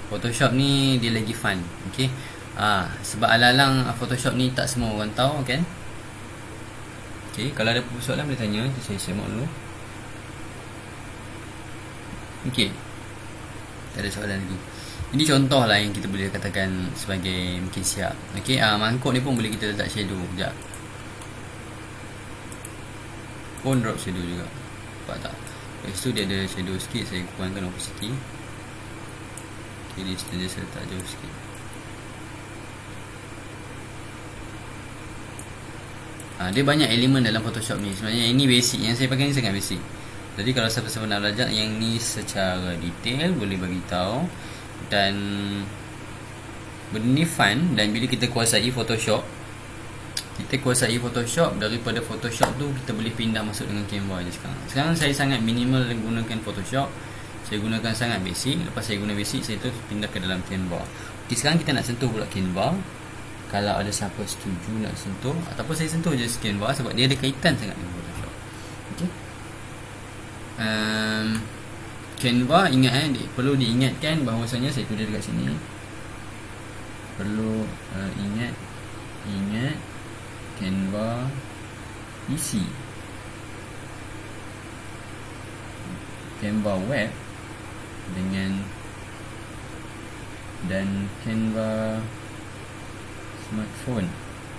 Photoshop ni dia lagi fun. Okay, sebab alang-alang Photoshop ni tak semua orang tahu kan. Okay, kalau ada soalan boleh tanya. Saya semak dulu. Okay, tak ada soalan lagi. Ini contoh lah yang kita boleh katakan sebagai mungkin siap. Okay, mangkuk ni pun boleh kita letak shadow. Sekejap, pun drop shadow juga. Nampak tak? Lepas tu dia ada shadow sikit. Saya kurangkan opacity. Okay, dia saya letak jauh sikit. Dia banyak elemen dalam Photoshop ni. Sebenarnya ini basic. Yang saya pakai ni sangat basic. Jadi kalau siapa-siapa nak belajar yang ni secara detail boleh bagi tahu. Dan benda ni fun. Dan bila kita kuasai Photoshop, daripada Photoshop tu kita boleh pindah masuk dengan Canva je sekarang. Sekarang saya sangat minimal gunakan Photoshop. Saya gunakan sangat basic. Lepas saya guna basic, saya tu pindah ke dalam Canva. Okay, sekarang kita nak sentuh pula Canva. Kalau ada siapa setuju nak sentuh, ataupun saya sentuh je Canva sebab dia ada kaitan sangat dengan Photoshop. Okay. Canva, ingat perlu diingatkan bahawasanya saya tulis dekat sini. Perlu ingat Canva isi Canva web dan Canva smartphone.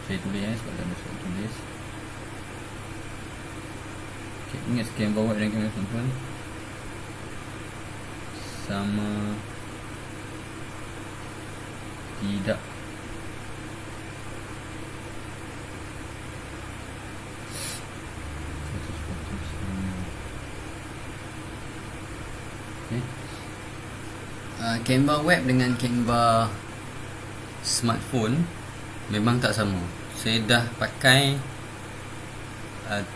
Saya tulis sebab tak ada saya tulis. Okay, ingat Canva web dan Canva smartphone sama tidak. Canva web dengan Canva smartphone memang tak sama. Saya dah pakai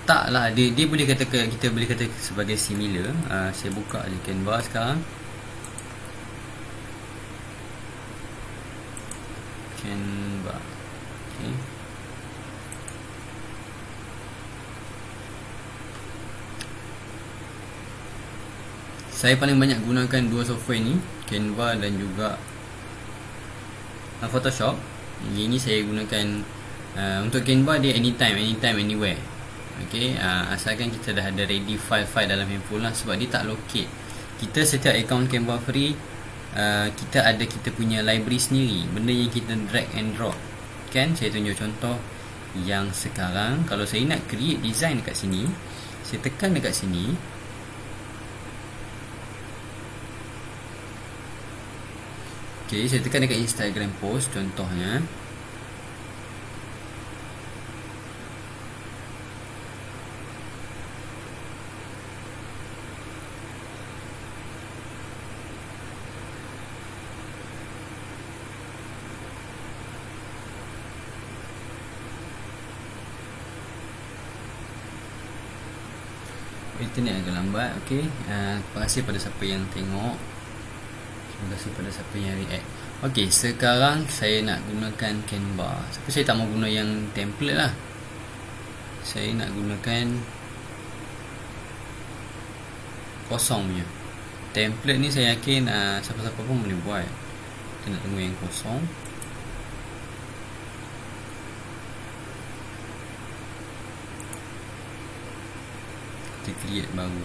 taklah, dia boleh kata, kita boleh kata sebagai similar. Saya buka je Canva sekarang. Canva. Okay. Saya paling banyak gunakan dua software ni, Canva dan juga Photoshop. Ini saya gunakan untuk Canva, dia anytime anywhere. Okay, asalkan kita dah ada ready file dalam handphone lah. Sebab dia tak locate. Kita setiap account Canva free, kita punya library sendiri, benda yang kita drag and drop. Kan, saya tunjuk contoh yang sekarang. Kalau saya nak create design dekat sini, saya tekan dekat sini. Okay, saya tekan dekat Instagram post contohnya. Internet agak lambat. Okay, terima kasih pada siapa yang tengok. Terima kasih pada siapa yang react. Okay, sekarang saya nak gunakan Canva. Tapi saya tak mau guna yang template lah. Saya nak gunakan kosong punya. Template ni saya yakin siapa-siapa pun boleh buat. Kita nak tunggu yang kosong. Kita create baru.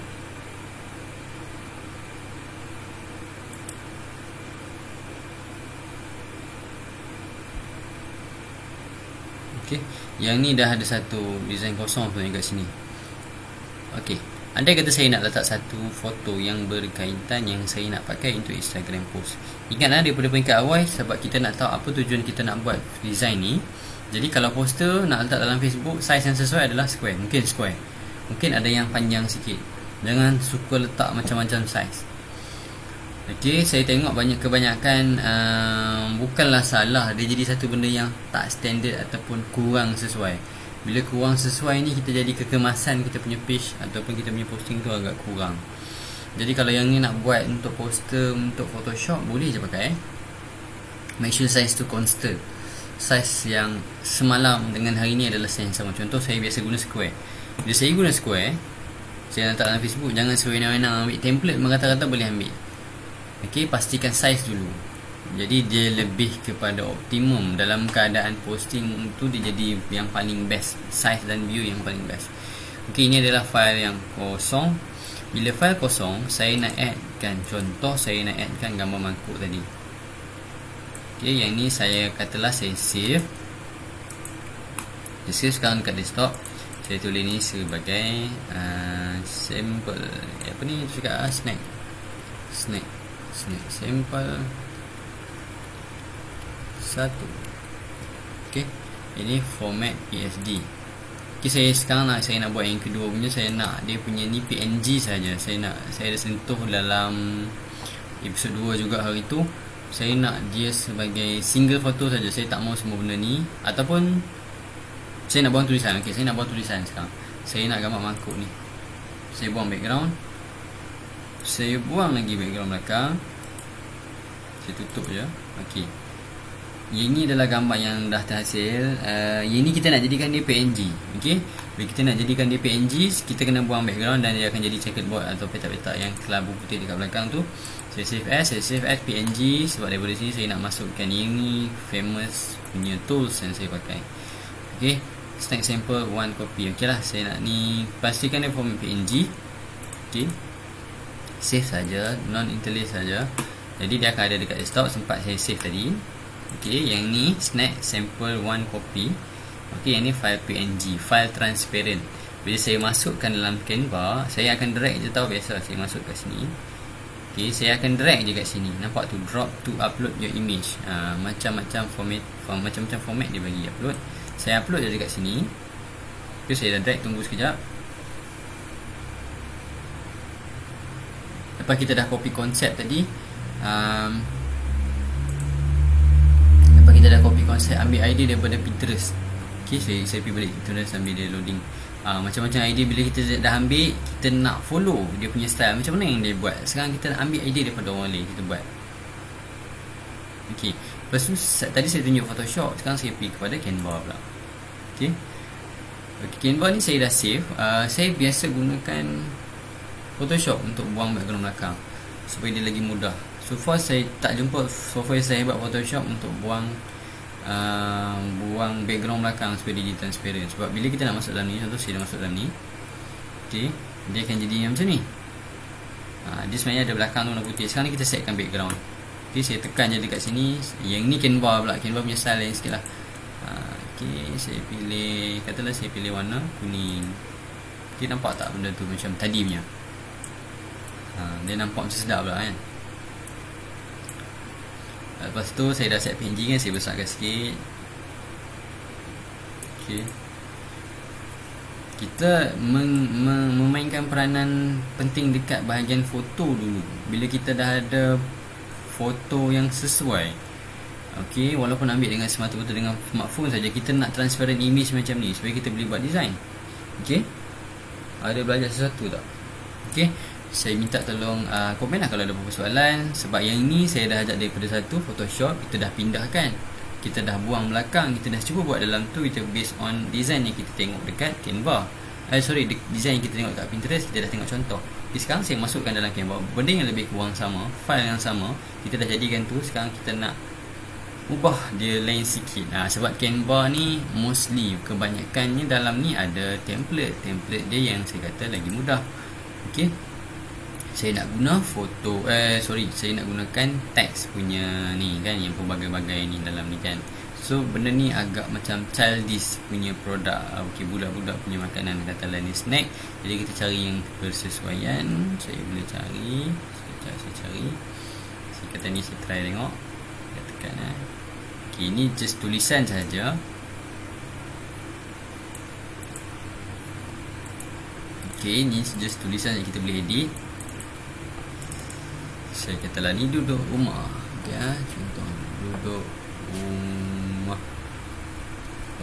Okay, yang ni dah ada satu design kosong sebenarnya kat sini. Okey, andai kata saya nak letak satu foto yang berkaitan yang saya nak pakai untuk Instagram post. Ingatlah daripada peringkat awal, sebab kita nak tahu apa tujuan kita nak buat design ni. Jadi kalau poster nak letak dalam Facebook, size yang sesuai adalah square. Mungkin square, mungkin ada yang panjang sikit. Jangan suka letak macam-macam size. Okey, saya tengok kebanyakan bukanlah salah, dia jadi satu benda yang tak standard ataupun kurang sesuai. Bila kurang sesuai ni, kita jadi kekemasan kita punya page ataupun kita punya posting tu agak kurang. Jadi kalau yang ni nak buat untuk poster, untuk Photoshop, boleh je pakai. Make sure size tu constant. Size yang semalam dengan hari ni adalah size yang sama. Contoh saya biasa guna square. Bila saya guna square, saya letak dalam Facebook, jangan sewenang-wenang ambil template, rata-rata boleh ambil. Okey, pastikan size dulu. Jadi dia lebih kepada optimum dalam keadaan posting tu, dia jadi yang paling best. Size dan view yang paling best. Okey, ini adalah file yang kosong. Bila file kosong, saya nak addkan, contoh saya nak addkan gambar mangkuk tadi. Okey, yang ni saya katalah saya save. Saya save sekarang dekat desktop. Saya tulis ni sebagai sample. Apa ni cakap? Snack sample 1. Okey, ini format PSD. Okey, saya nak buat yang kedua punya. Saya nak dia punya ni PNG saja. Saya ada sentuh dalam episod 2 juga hari tu. Saya nak dia sebagai single foto saja. Saya tak mau semua benda ni, ataupun saya nak buang tulisan. Okey, saya nak buang tulisan sekarang. Saya nak gambar mangkuk ni. Saya buang background. Saya buang lagi background belakang. Saya tutup je. Okey, yang ni adalah gambar yang dah terhasil. Yang ni kita nak jadikan dia PNG. Okey, bila kita nak jadikan dia PNG, kita kena buang background dan dia akan jadi checkerboard atau petak-petak yang kelabu putih dekat belakang tu. Saya save as PNG. Sebab daripada sini saya nak masukkan ini famous punya tools yang saya pakai. Okey, snack sample 1 copy. Okey lah, saya nak ni pastikan dia format PNG. Okey, save saja, non interlace saja. Jadi dia akan ada dekat desktop, sempat saya save tadi. Okey, yang ni snack sample 1 copy. Okey, yang ni file PNG, file transparent. Bila saya masukkan dalam Canva, saya akan drag je tau, biasa saya masuk kat sini. Okey, saya akan drag je kat sini. Nampak tu, drop to upload your image. Macam-macam format dia bagi upload. Saya upload je dekat sini. Okey, saya dah drag, tunggu sekejap. Lepas kita dah copy konsep tadi, kita dah copy konsep, ambil idea daripada Pinterest. Okay, saya pergi balik Pinterest, ambil dia loading. Macam-macam idea. Bila kita dah ambil, kita nak follow dia punya style, macam mana yang dia buat. Sekarang kita nak ambil idea daripada orang lain, kita buat. Okay, lepas tu tadi saya tunjuk Photoshop, sekarang saya pergi kepada Canva pula. Okay, Canva ni saya dah save. Saya biasa gunakan Photoshop untuk buang background belakang supaya dia lagi mudah. So far saya tak jumpa software saya buat Photoshop untuk buang background belakang supaya dia transparent. Sebab bila kita nak masuk dalam ni, contoh saya dah masuk dalam ni, okay, dia akan jadi macam ni. Dia sebenarnya ada belakang tu warna putih. Sekarang ni kita setkan background. Okay, saya tekan je dekat sini. Yang ni Canva pula, Canva punya style lain sikit lah. Okay, saya pilih, katalah saya pilih warna kuning. Okay, nampak tak benda tu macam tadi punya? Dia nampak macam sedap pula kan. Lepas tu saya dah set PNG kan, saya besarkan sikit. Okay, kita memainkan peranan penting dekat bahagian foto dulu. Bila kita dah ada foto yang sesuai, okay, walaupun ambil dengan semata-mata dengan smartphone saja, kita nak transparent image macam ni supaya kita boleh buat design. Okay, ada belajar sesuatu tak? Okay, saya minta tolong komen lah kalau ada beberapa soalan. Sebab yang ni saya dah ajak daripada satu Photoshop, kita dah pindahkan, kita dah buang belakang, kita dah cuba buat dalam tu. Kita based on design yang kita tengok dekat Canva, design yang kita tengok dekat Pinterest, kita dah tengok contoh. Jadi sekarang saya masukkan dalam Canva, benda yang lebih kurang sama, file yang sama, kita dah jadikan tu. Sekarang kita nak ubah dia lain sikit. Sebab Canva ni mostly kebanyakannya dalam ni ada template dia yang saya kata lagi mudah. Okay, saya nak guna saya nak gunakan teks punya ni kan, yang pelbagai-bagai ni dalam ni kan. So benda ni agak macam childish punya produk. Okay, budak-budak punya makanan, katalah ni snack. Jadi kita cari yang bersesuaian. Saya boleh cari. Saya cari. Saya kata ni, saya try tengok. Saya tekan okay, ni just tulisan saja. Okay, ni just tulisan yang kita boleh edit. Saya katalah ni duduk rumah. Okay, contoh duduk rumah.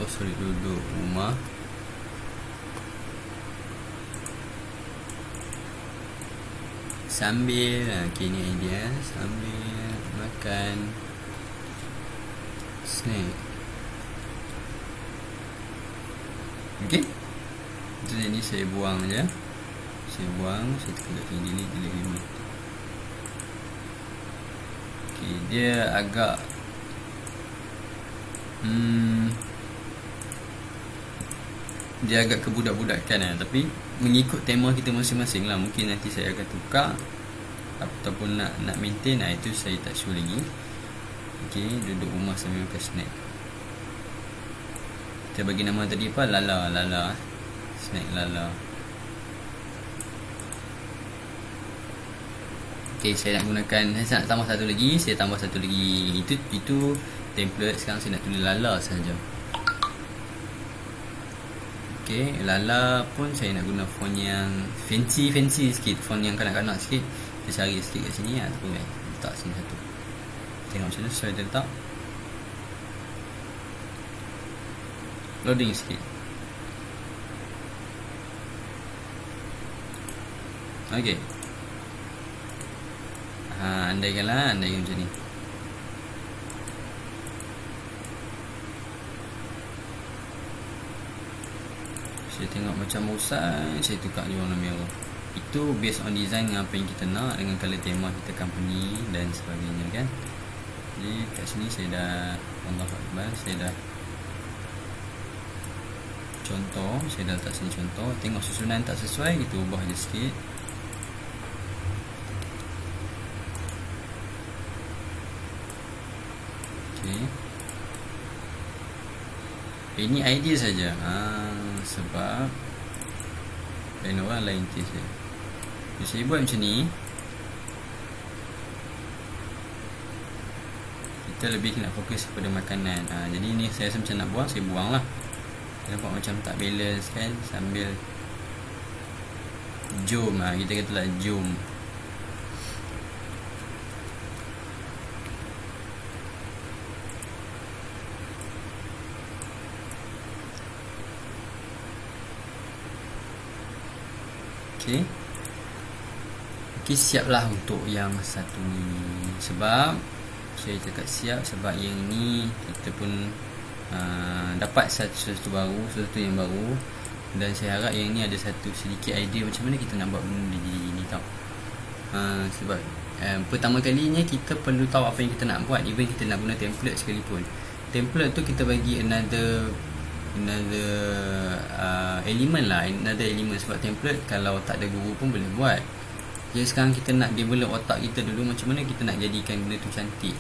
Oh sorry, duduk rumah. Sambil, okay, ni idea. Sambil makan snack. Okay, jadi ni saya buang je. Saya buang, saya tekan kat sini, delete 5. Okay, dia agak dia agak kebudak-budakan tapi mengikut tema kita masing-masing lah. Mungkin nanti saya akan tukar ataupun nak maintain, itu saya tak sure lagi. Okay, duduk rumah sambil makan snack. Kita bagi nama tadi apa? Lala. Snack Lala. Okay, saya nak gunakan, saya nak tambah satu lagi. Saya tambah satu lagi. Itu template. Sekarang saya nak tulis Lala saja. Okay, Lala pun saya nak guna font yang fancy sikit. Font yang kanak-kanak sikit. Kita cari sikit kat sini. Ataupun letak sini satu. Tengok macam mana saya letak. Loading sikit. Okay. Andaikan macam ni. Saya tengok macam bosan, saya tukar je warna merah. Itu based on design dengan apa yang kita nak, dengan colour tema kita, company dan sebagainya kan. Jadi kat sini saya dah saya dah contoh, saya dah letak sini contoh. Tengok susunan tak sesuai, kita ubah je sikit. Okay. Ini idea saja. Sebab lain orang lain taste dia. Jadi saya buat macam ni. Kita lebih nak fokus kepada makanan. Jadi ni saya rasa macam nak buang, saya buang lah. Nampak macam tak balance kan. Sambil jom, kita katalah jom. Okay, siap lah untuk yang satu ni. Sebab saya cakap siap sebab yang ni kita pun dapat sesuatu yang baru. Dan saya harap yang ni ada satu sedikit idea macam mana kita nak buat benda ni tau. Sebab pertama kalinya kita perlu tahu apa yang kita nak buat. Even kita nak guna template sekalipun, template tu kita bagi another element sebab template kalau tak ada guru pun boleh buat. Jadi sekarang kita nak develop otak kita dulu, macam mana kita nak jadikan benda tu cantik.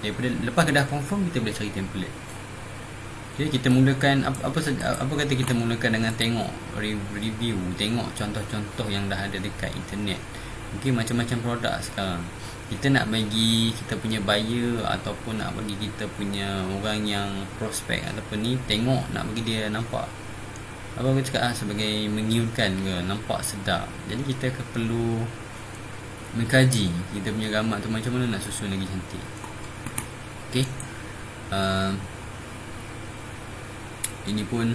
Daripada lepas kita dah confirm, kita boleh cari template. Okay, kita mulakan apa kata kita mulakan dengan tengok review, tengok contoh-contoh yang dah ada dekat internet. Mungkin macam-macam produk sekarang. Kita nak bagi kita punya buyer ataupun nak bagi kita punya orang yang prospek ataupun ni tengok, nak bagi dia nampak apa aku cakap sebagai mengiurkan ke, nampak sedap. Jadi kita perlu mengkaji kita punya gambar tu macam mana nak susun lagi cantik. Okay, ini pun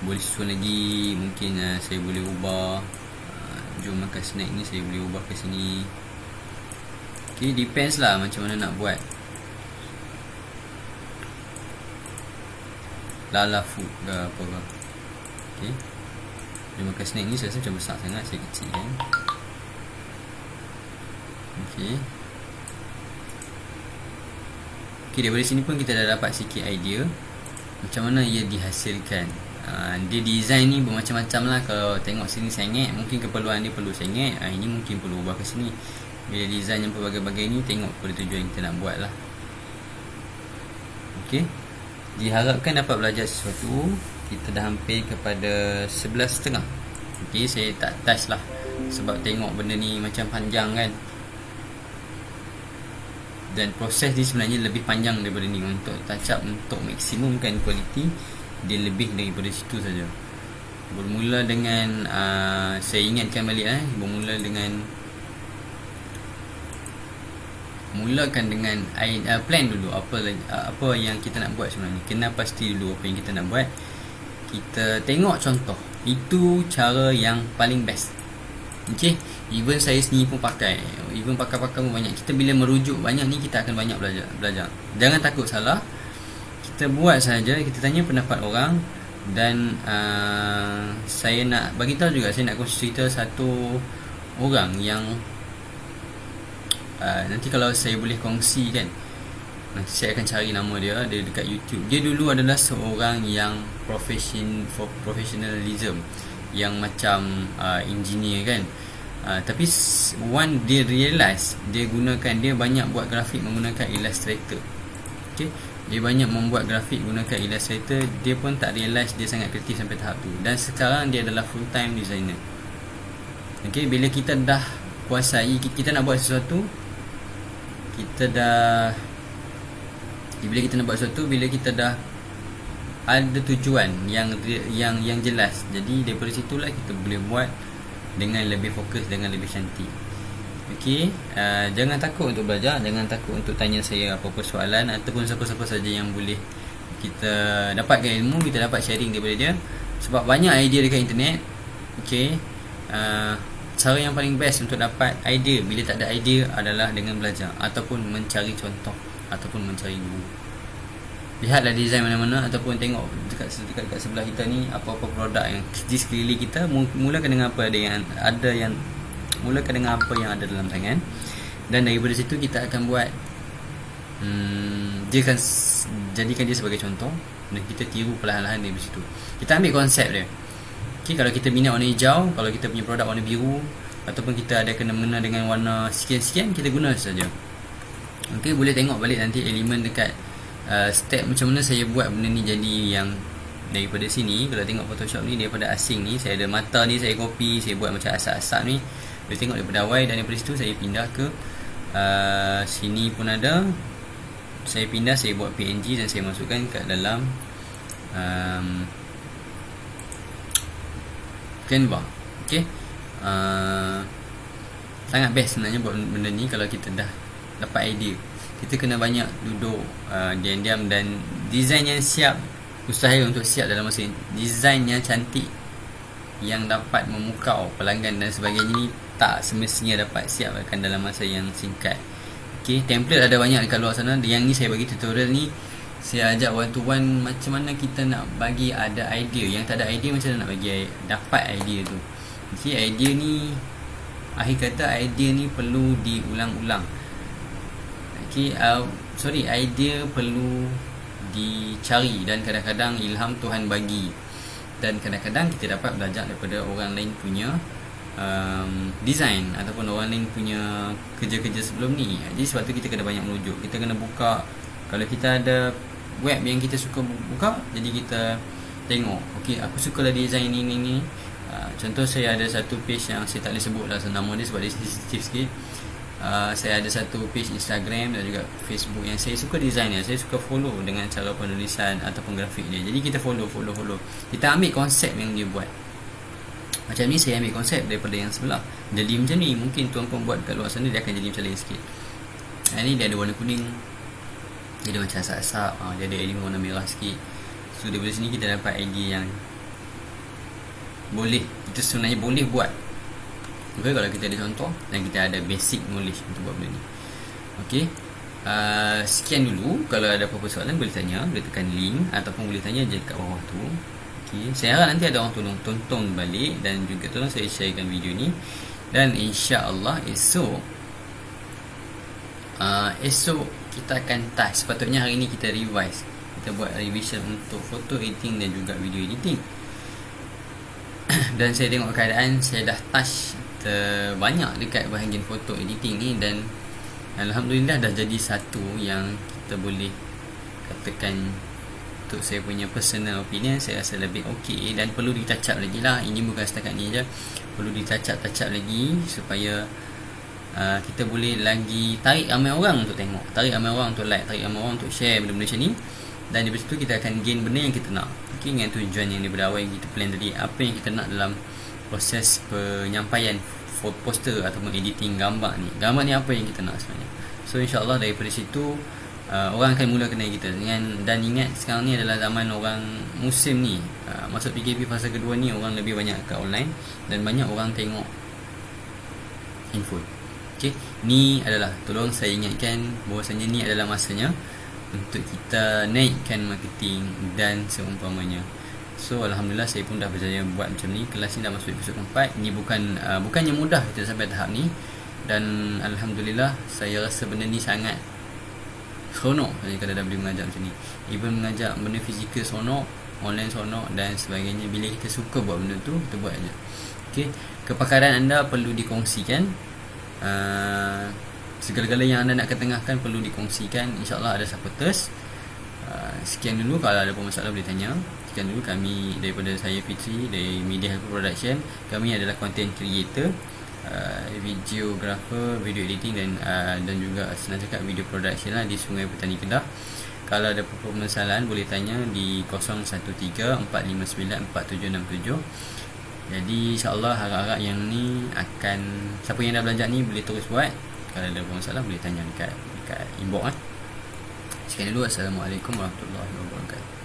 boleh susun lagi. Mungkin saya boleh ubah. Jom makan snack ni saya boleh ubah ke sini. Okay, depends lah macam mana nak buat. Lala food ke apa ke. Okay, dia makan snack ni saya rasa macam besar sangat, saya kecil kan. Okay, daripada sini pun kita dah dapat sikit idea macam mana ia dihasilkan. Dia design ni bermacam-macam lah. Kalau tengok sini sengit, mungkin keperluan dia perlu sengit. Ini mungkin perlu ubah ke sini. Bila design yang pelbagai-bagai ni, tengok pada tujuan kita nak buat lah. Okey, diharapkan dapat belajar sesuatu. Kita dah hampir kepada 11.30. Okey, saya tak touch lah sebab tengok benda ni macam panjang kan. Dan proses ni sebenarnya lebih panjang daripada ni. Untuk touch up, untuk maksimumkan kualiti, dia lebih daripada situ saja. Bermula dengan saya ingatkan balik bermula dengan mulakan dengan plan dulu apa yang kita nak buat sebenarnya. Kena pasti dulu apa yang kita nak buat. Kita tengok contoh. Itu cara yang paling best. Okay, even saya sendiri pun pakai. Even pakar-pakar pun banyak. Kita bila merujuk banyak ni, kita akan banyak belajar. Jangan takut salah. Kita buat saja. Kita tanya pendapat orang. Dan saya nak bagi tahu juga, saya nak kongsi cerita satu orang yang nanti kalau saya boleh kongsi kan, nanti saya akan cari nama dia. Dia dekat YouTube. Dia dulu adalah seorang yang professionalism, yang macam engineer kan. Tapi one dia realise, dia banyak buat grafik menggunakan Illustrator. Okay, dia banyak membuat grafik gunakan Illustrator. Dia pun tak realise dia sangat kreatif sampai tahap tu. Dan sekarang dia adalah full time designer. Okay, bila kita dah kuasai, kita nak buat sesuatu, bila kita dah ada tujuan yang jelas, jadi daripada situlah kita boleh buat dengan lebih fokus, dengan lebih cantik. Okey, jangan takut untuk belajar, jangan takut untuk tanya saya apa-apa soalan, ataupun siapa-siapa saja yang boleh kita dapatkan ilmu, kita dapat sharing daripada dia. Sebab banyak idea dekat internet. Okey, cara yang paling best untuk dapat idea bila tak ada idea adalah dengan belajar, ataupun mencari contoh, ataupun mencari guru. Lihatlah design mana-mana, ataupun tengok dekat sebelah kita ni apa-apa produk yang di sekeliling kita. Mulakan dengan apa yang ada dalam tangan, dan daripada situ kita akan buat dia akan jadikan dia sebagai contoh, dan kita tiru perlahan-lahan dari situ. Kita ambil konsep dia. Okay, kalau kita minat warna hijau, kalau kita punya produk warna biru, ataupun kita ada kena-mena dengan warna sekian-sekian, kita guna saja. Okay, boleh tengok balik nanti elemen dekat step macam mana saya buat benda ni jadi yang daripada sini. Kalau tengok Photoshop ni daripada asing ni, saya ada mata ni, saya copy, saya buat macam asap-asap ni. Boleh tengok daripada awal, dan daripada situ saya pindah ke sini pun ada. Saya pindah, saya buat PNG dan saya masukkan kat dalam Canva. Okay, sangat best sebenarnya buat benda ni. Kalau kita dah dapat idea, kita kena banyak duduk diam-diam, dan design yang siap, mustahil untuk siap dalam masa ini. Design yang cantik yang dapat memukau pelanggan dan sebagainya ni tak semestinya dapat siapkan dalam masa yang singkat. Okay, template ada banyak dekat luar sana. Yang ni saya bagi tutorial ni, saya ajak one to one macam mana kita nak bagi ada idea. Yang tak ada idea, macam mana nak bagi dapat idea tu. Okay, idea ni, akhir kata idea ni perlu diulang-ulang. Okay, idea perlu dicari, dan kadang-kadang ilham Tuhan bagi, dan kadang-kadang kita dapat belajar daripada orang lain punya design, ataupun orang lain punya kerja-kerja sebelum ni. Jadi sebab tu kita kena banyak merujuk. Kita kena buka. Kalau kita ada web yang kita suka buka, jadi kita tengok, okay, aku sukalah design ni. Contoh, saya ada satu page yang saya tak boleh sebut lah nama dia sebab dia sensitif sikit. Saya ada satu page Instagram dan juga Facebook yang saya suka design dia. Saya suka follow dengan cara penulisan ataupun grafik dia. Jadi kita follow. Kita ambil konsep yang dia buat. Macam ni saya ambil konsep daripada yang sebelah. Jadi macam ni, mungkin tuan-tuan buat kat luar sana, dia akan jadi macam lain sikit. Ni dia ada warna kuning, dia ada macam asap-asap, dia ada elemen warna merah sikit. So daripada sini kita dapat idea yang boleh, kita sebenarnya boleh buat. Okay, kalau kita ada contoh dan kita ada basic knowledge untuk buat benda ni. Okay, sekian dulu. Kalau ada apa-apa soalan boleh tanya, boleh tekan link, ataupun boleh tanya je kat bawah tu. Okay, saya harap nanti ada orang tonton balik, dan juga tolong saya sharekan video ni. Dan insya-Allah esok kita akan touch. Sepatutnya hari ni kita revise, kita buat revision untuk photo editing dan juga video editing. Dan saya tengok keadaan saya dah touch banyak dekat bahagian photo editing ni, dan alhamdulillah dah jadi satu yang kita boleh katakan untuk saya punya personal opinion, saya rasa lebih okey dan perlu ditacap lagi lah. Ini bukan setakat ni je, perlu ditacap lagi supaya kita boleh lagi tarik ramai orang untuk tengok, tarik ramai orang untuk like, tarik ramai orang untuk share benda-benda macam ni. Dan dari situ kita akan gain benda yang kita nak. Okay, dengan tujuan yang daripada awal yang kita plan tadi, apa yang kita nak dalam proses penyampaian poster ataupun editing gambar ni apa yang kita nak sebenarnya. So insyaAllah daripada situ orang akan mula kenal kita dengan. Dan ingat sekarang ni adalah zaman orang musim ni, masuk PKP fasa kedua ni, orang lebih banyak kat online dan banyak orang tengok handphone. Okay, ni adalah, tolong saya ingatkan bahawasanya ni adalah masanya untuk kita naikkan marketing dan seumpamanya. So Alhamdulillah saya pun dah berjaya buat macam ni. Kelas ni dah masuk episod keempat. Ni bukannya mudah kita sampai tahap ni. Dan Alhamdulillah saya rasa benda ni sangat seronok kalau dah boleh mengajar macam ni. Even mengajar benda fizikal seronok, online seronok dan sebagainya. Bila kita suka buat benda tu, kita buat aja. Okay, kepakaran anda perlu dikongsikan. Segala-gala yang anda nak ketengahkan perlu dikongsikan. InsyaAllah ada supporters. Sekian dulu, kalau ada masalah boleh tanya. Sekian dulu kami daripada saya Fitri dari Media Helper Production. Kami adalah content creator, videographer, video editing dan juga senang cakap video production lah di Sungai Petani Kedah. Kalau ada permasalahan boleh tanya di 013-459-4767. Jadi insyaAllah harap-harap yang ni akan, siapa yang dah belajar ni boleh terus buat. Kalau ada masalah boleh tanya dekat inbox. Sekian dulu. Assalamualaikum warahmatullahi wabarakatuh.